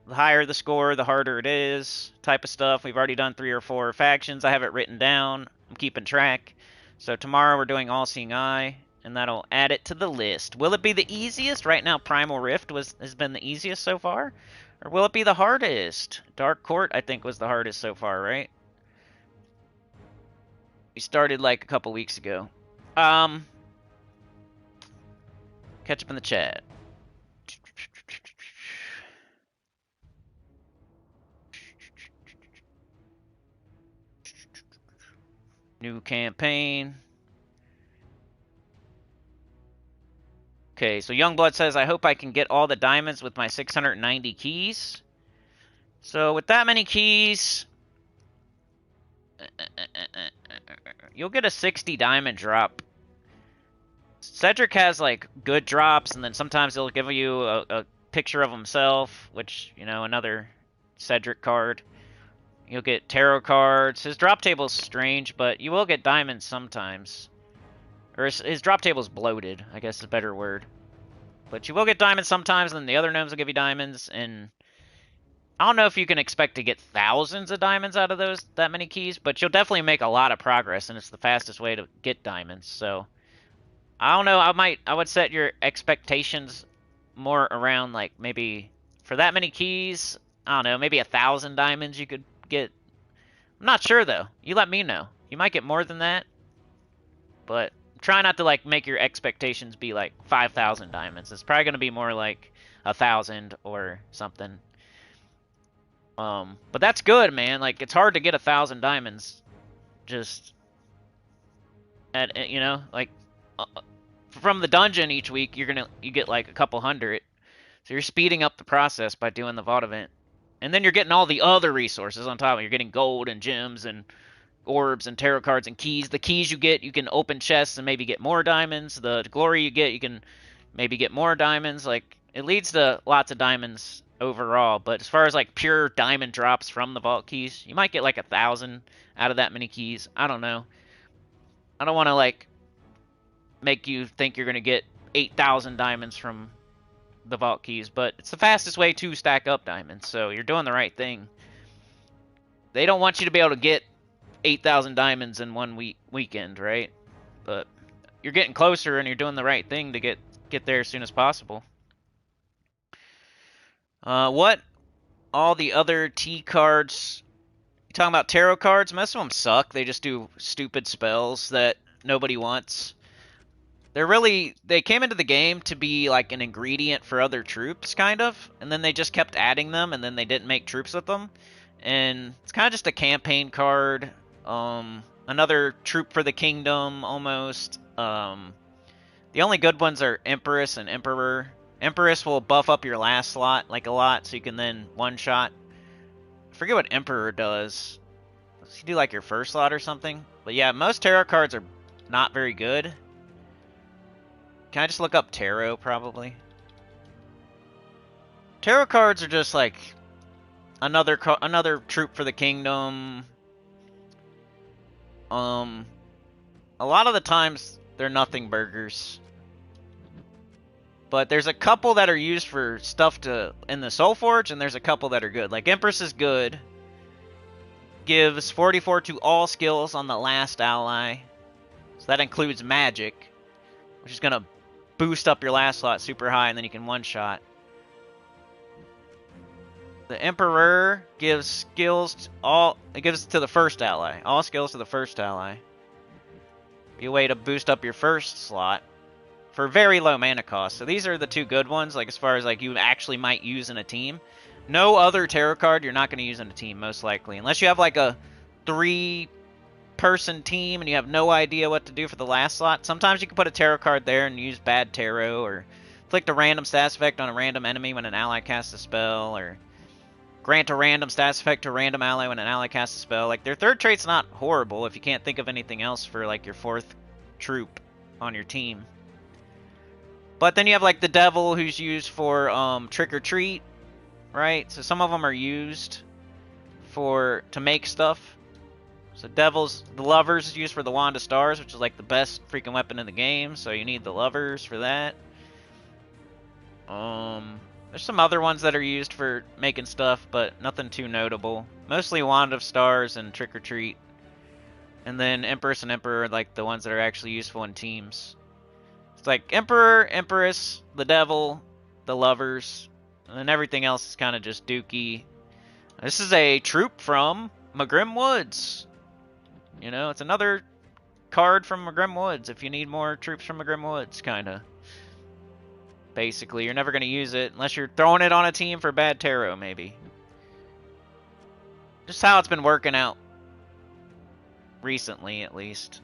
The higher the score, the harder it is, type of stuff. We've already done 3 or 4 factions. I have it written down. I'm keeping track. So tomorrow we're doing All Seeing Eye, and that'll add it to the list. Will it be the easiest? Right now Primal Rift has been the easiest so far. Or will it be the hardest? Dark Court, I think, was the hardest so far, right? We started like a couple weeks ago. Catch up in the chat. New campaign. Okay, so Youngblood says, I hope I can get all the diamonds with my 690 keys. So with that many keys, you'll get a 60 diamond drop. Cedric has like good drops, and then sometimes he'll give you a picture of himself, which, you know, another Cedric card. You'll get tarot cards. His drop table's strange, but you will get diamonds sometimes. Or his drop table's bloated, I guess is a better word. But you will get diamonds sometimes, and then the other gnomes will give you diamonds, and I don't know if you can expect to get thousands of diamonds out of that many keys, but you'll definitely make a lot of progress, and it's the fastest way to get diamonds. So I don't know, I would set your expectations more around, like, maybe for that many keys, I don't know, maybe 1,000 diamonds you could get. I'm not sure though. You let me know. You might get more than that, but try not to like make your expectations be like 5,000 diamonds. It's probably gonna be more like 1,000 or something. But that's good, man. Like, it's hard to get 1,000 diamonds. Just at, you know, like from the dungeon each week, you get like a couple hundred. So you're speeding up the process by doing the VOD event. And then you're getting all the other resources on top. You're getting gold and gems and orbs and tarot cards and keys. The keys you get, you can open chests and maybe get more diamonds. The glory you get, you can maybe get more diamonds. Like, it leads to lots of diamonds overall. But as far as like pure diamond drops from the vault keys, you might get like 1,000 out of that many keys. I don't know. I don't want to like make you think you're going to get 8,000 diamonds from the vault keys, but it's the fastest way to stack up diamonds, so you're doing the right thing. They don't want you to be able to get 8,000 diamonds in one weekend, right? But you're getting closer, and you're doing the right thing to get there as soon as possible. What? All the other T cards? You talking about tarot cards? Most of them suck. They just do stupid spells that nobody wants. They came into the game to be like an ingredient for other troops, kind of, and then they just kept adding them, and then they didn't make troops with them, and it's kind of just a campaign card, another troop for the kingdom, almost. The only good ones are Empress and Emperor. Empress will buff up your last slot, like, a lot, so you can then one-shot. I forget what Emperor does. Does he do, like, your first slot or something? But yeah, most tarot cards are not very good. Can I just look up tarot, probably? Tarot cards are just like another troop for the kingdom. A lot of the times they're nothing burgers. But there's a couple that are used for stuff in the Soul Forge, and there's a couple that are good. Like Empress is good. Gives 44 to all skills on the last ally. So that includes magic, which is going to boost up your last slot super high, and then you can one-shot. The Emperor gives skills it gives to the first ally. All skills to the first ally. Be a way to boost up your first slot for very low mana cost. So these are the two good ones, like as far as like you actually might use in a team. No other tarot card you're not going to use in a team, most likely. Unless you have like a 3-person team and you have no idea what to do for the last slot. Sometimes you can put a tarot card there and use bad tarot, or inflict a random status effect on a random enemy when an ally casts a spell, or grant a random status effect to a random ally when an ally casts a spell. Like, their third trait's not horrible if you can't think of anything else for like your 4th troop on your team. But then you have like the Devil, who's used for trick or treat, right? So some of them are used to make stuff. So the Lovers is used for the Wand of Stars, which is like the best freaking weapon in the game. So you need the Lovers for that. There's some other ones that are used for making stuff, but nothing too notable. Mostly Wand of Stars and Trick or Treat. And then Empress and Emperor are like the ones that are actually useful in teams. It's like Emperor, Empress, the Devil, the Lovers, and then everything else is kind of just dookie. This is a troop from Magrim Woods. You know, it's another card from Magrim Woods if you need more troops from Magrim Woods, kind of. Basically, you're never going to use it unless you're throwing it on a team for bad tarot, maybe. Just how it's been working out. Recently, at least.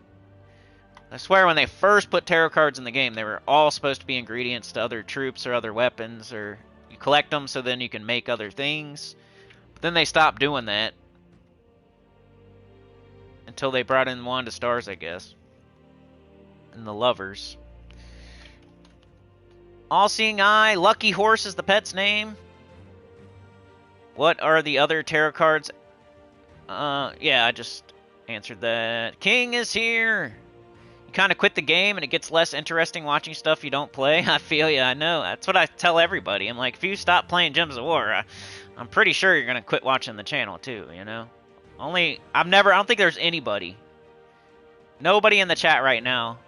I swear when they first put tarot cards in the game, they were all supposed to be ingredients to other troops or other weapons, or you collect them so then you can make other things. But then they stopped doing that. Until they brought in Wand of Stars, I guess. And the Lovers. All-Seeing Eye. Lucky Horse is the pet's name. What are the other tarot cards? Yeah, I just answered that. King is here. You kind of quit the game and it gets less interesting watching stuff you don't play. I feel ya, I know. That's what I tell everybody. I'm like, if you stop playing Gems of War, I'm pretty sure you're going to quit watching the channel too, you know? I don't think there's anybody. Nobody in the chat right now.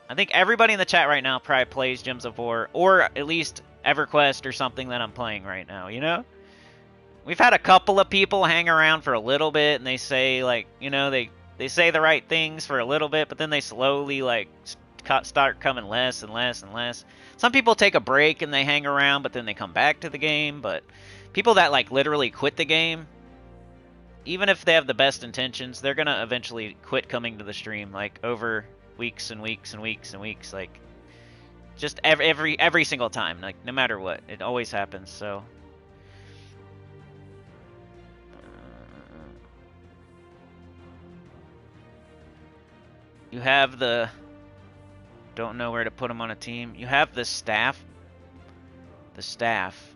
I think everybody in the chat right now probably plays Gems of War, or at least EverQuest or something that I'm playing right now, you know? We've had a couple of people hang around for a little bit, and they say, like, you know, they say the right things for a little bit, but then they slowly, like, start coming less and less and less. Some people take a break and they hang around, but then they come back to the game, but people that, like, literally quit the game, even if they have the best intentions, they're gonna eventually quit coming to the stream, like, over weeks and weeks and weeks and weeks, like, just every single time, like, no matter what. It always happens, so... You have the... Don't know where to put them on a team. You have the staff. The staff.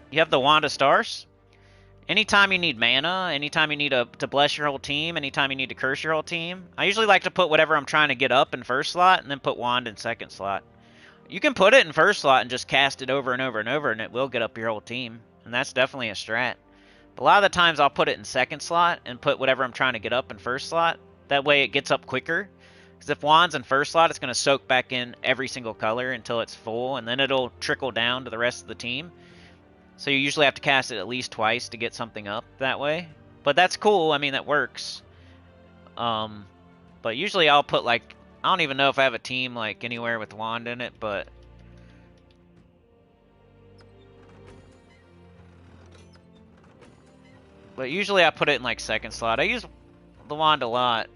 You have the Wand of Stars. Anytime you need mana, anytime you need to bless your whole team, anytime you need to curse your whole team. I usually like to put whatever I'm trying to get up in first slot, and then put Wand in second slot. You can put it in first slot and just cast it over and over and over, and it will get up your whole team. And that's definitely a strat. But a lot of the times I'll put it in second slot and put whatever I'm trying to get up in first slot. That way it gets up quicker. Because if Wand's in first slot, it's going to soak back in every single color until it's full, and then it'll trickle down to the rest of the team. So you usually have to cast it at least twice to get something up that way. But that's cool. I mean, that works. But usually I'll put, like... I don't even know if I have a team, like, anywhere with Wand in it, but... But usually I put it in, like, second slot. I use the Wand a lot.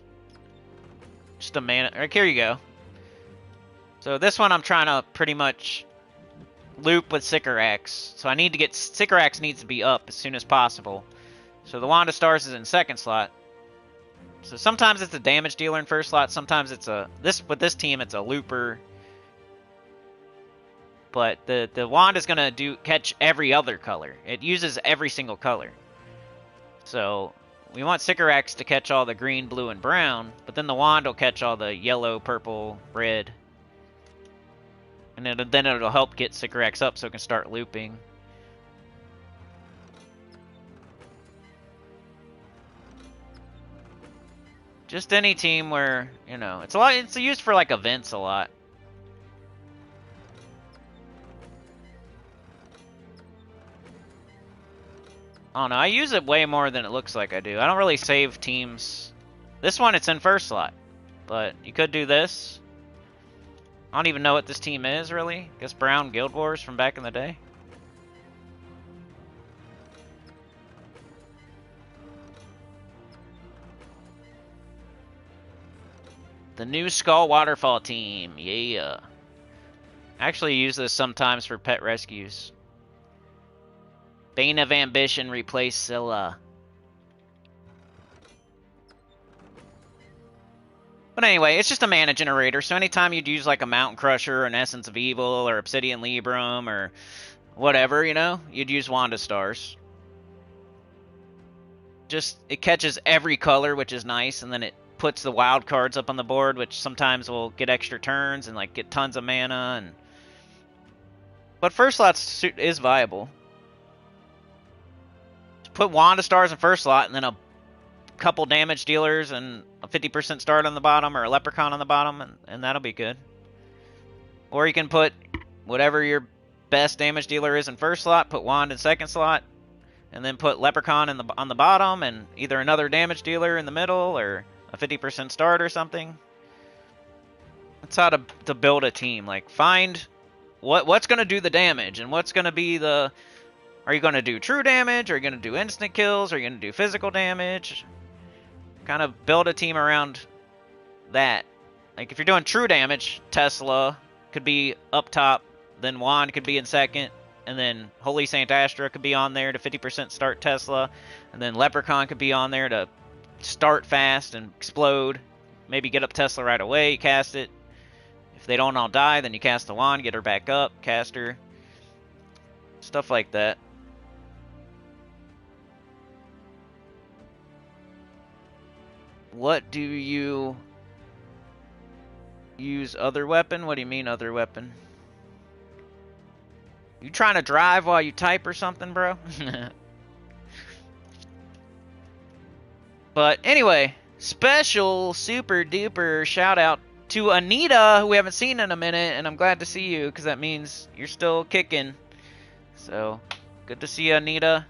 Just a mana... Like, here you go. So this one I'm trying to pretty much loop with Sycorax. So I need to get... Sycorax needs to be up as soon as possible. So the Wand of Stars is in second slot. So sometimes it's a damage dealer in first slot. Sometimes it's a... With this team, it's a looper. But the Wand is going to catch every other color. It uses every single color. So we want Sycorax to catch all the green, blue, and brown, but then the wand will catch all the yellow, purple, red. And then it'll help get Sycorax up so it can start looping. Just any team where, you know, it's used for like events a lot. I don't know, I use it way more than it looks like I do. I don't really save teams. This one, it's in first slot. But you could do this. I don't even know what this team is, really. Guess Brown Guild Wars from back in the day. The new Skull Waterfall team, yeah. I actually use this sometimes for pet rescues. Bane of Ambition replace Scylla. But anyway, it's just a mana generator, so anytime you'd use like a Mountain Crusher, or an Essence of Evil, or Obsidian Librum, or whatever, you know, you'd use Wanda Stars. Just, it catches every color, which is nice, and then it puts the wild cards up on the board, which sometimes will get extra turns and like get tons of mana. But first slot is viable. Just put Wanda Stars in first slot, and then a couple damage dealers and a 50% start on the bottom, or a Leprechaun on the bottom, and that'll be good. Or you can put whatever your best damage dealer is in first slot, put Wand in second slot, and then put Leprechaun on the bottom, and either another damage dealer in the middle, or a 50% start or something. That's how to build a team. Like, find what's going to do the damage, and what's going to be the... Are you going to do true damage? Are you going to do instant kills? Are you going to do physical damage? Kind of build a team around that. Like, if you're doing true damage, Tesla could be up top, then Wand could be in second, and then Holy Saint Astra could be on there to 50% start Tesla, and then Leprechaun could be on there to start fast and explode. Maybe get up Tesla right away, cast it. If they don't all die, then you cast the Wand, get her back up, cast her. Stuff like that. What do you use other weapon? What do you mean other weapon? You trying to drive while you type or something, bro? But anyway, special super duper shout out to Anita, who we haven't seen in a minute, and I'm glad to see you because that means you're still kicking. So, good to see you, Anita.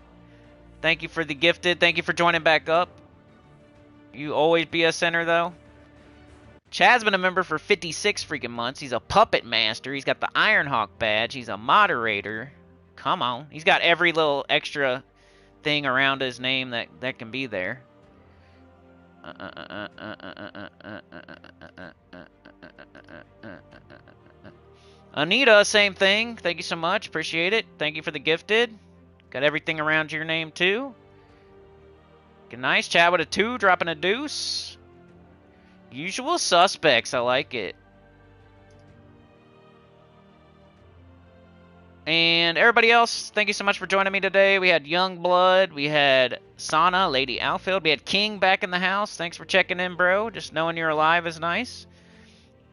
Thank you for the gifted. Thank you for joining back up. You always be a center, though. Chad's been a member for 56 freaking months. He's a puppet master. He's got the Ironhawk badge. He's a moderator. Come on. He's got every little extra thing around his name that can be there. Anita, same thing. Thank you so much. Appreciate it. Thank you for the gifted. Got everything around your name, too. Good, nice. Chad with a 2, dropping a deuce. Usual suspects. I like it. And everybody else, thank you so much for joining me today. We had Youngblood. We had Sana, Lady Alfield. We had King back in the house. Thanks for checking in, bro. Just knowing you're alive is nice.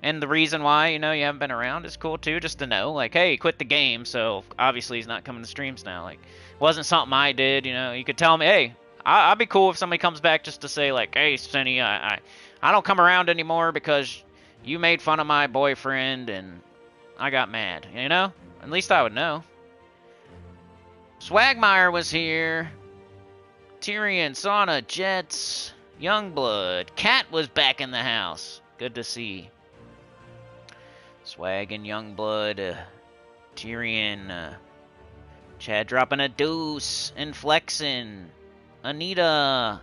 And the reason why, you know, you haven't been around is cool, too. Just to know, like, hey, he quit the game, so obviously he's not coming to streams now. Like, wasn't something I did, you know. You could tell me, hey, I'd be cool if somebody comes back just to say, like, hey, Cindy, I don't come around anymore because you made fun of my boyfriend and I got mad, you know? At least I would know. Swagmire was here. Tyrion, Sauna, Jets, Youngblood. Cat was back in the house. Good to see. Swag and Youngblood. Tyrion. Chad dropping a deuce and flexing. Anita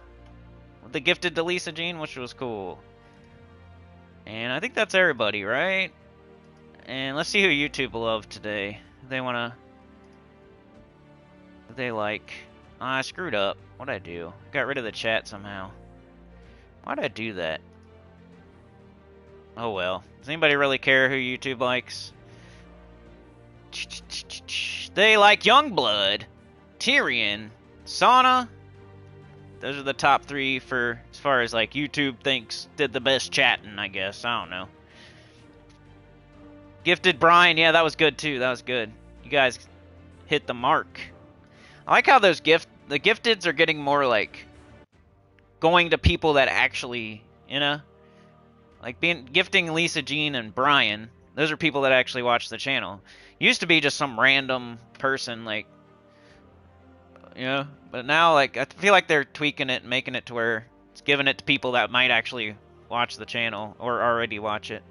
with the gifted to Lisa Jean, which was cool. And I think that's everybody, right? And let's see who YouTube love today. They wanna... They like... I screwed up. What'd I do? Got rid of the chat somehow. Why'd I do that? Oh well. Does anybody really care who YouTube likes? They like Youngblood, Tyrion, Sauna, Those are the top 3 for as far as like YouTube thinks did the best chatting, I guess. I don't know. Gifted Brian, yeah, that was good too. That was good. You guys hit the mark. I like how the gifteds are getting more like going to people that actually, you know, like gifting Lisa Jean and Brian. Those are people that actually watch the channel. Used to be just some random person, like, you know, but now like I feel like they're tweaking it and making it to where it's giving it to people that might actually watch the channel or already watch it.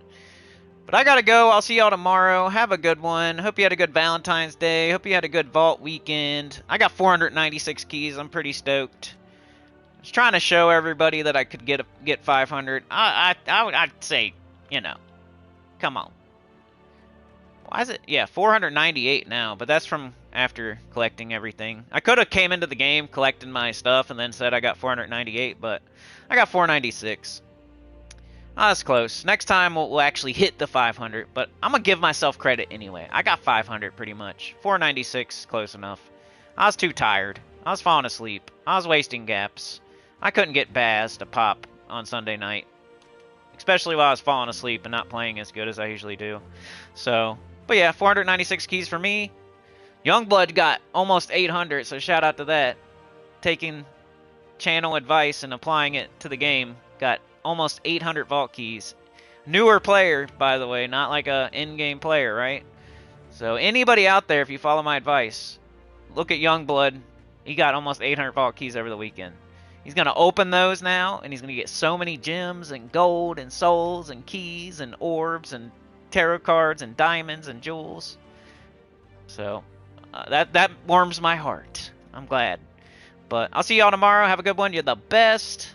But I gotta go. I'll see y'all tomorrow. Have a good one. Hope you had a good Valentine's Day. Hope you had a good Vault weekend. I got 496 keys. I'm pretty stoked. I was trying to show everybody that I could get 500. I'd say, you know, come on. Why is it? Yeah, 498 now, but that's from after collecting everything. I could have came into the game, collected my stuff, and then said I got 498, but I got 496. Oh, that's close. Next time we'll actually hit the 500, but I'm going to give myself credit anyway. I got 500 pretty much. 496 close enough. I was too tired. I was falling asleep. I was wasting gaps. I couldn't get Baz to pop on Sunday night. Especially while I was falling asleep and not playing as good as I usually do. So, but yeah, 496 keys for me. Youngblood got almost 800, so shout out to that. Taking channel advice and applying it to the game. Got almost 800 vault keys. Newer player, by the way, not like a in-game player, right? So anybody out there, if you follow my advice, look at Youngblood. He got almost 800 vault keys over the weekend. He's going to open those now, and he's going to get so many gems and gold and souls and keys and orbs and tarot cards and diamonds and jewels. So that warms my heart. I'm glad. But I'll see y'all tomorrow. Have a good one. You're the best.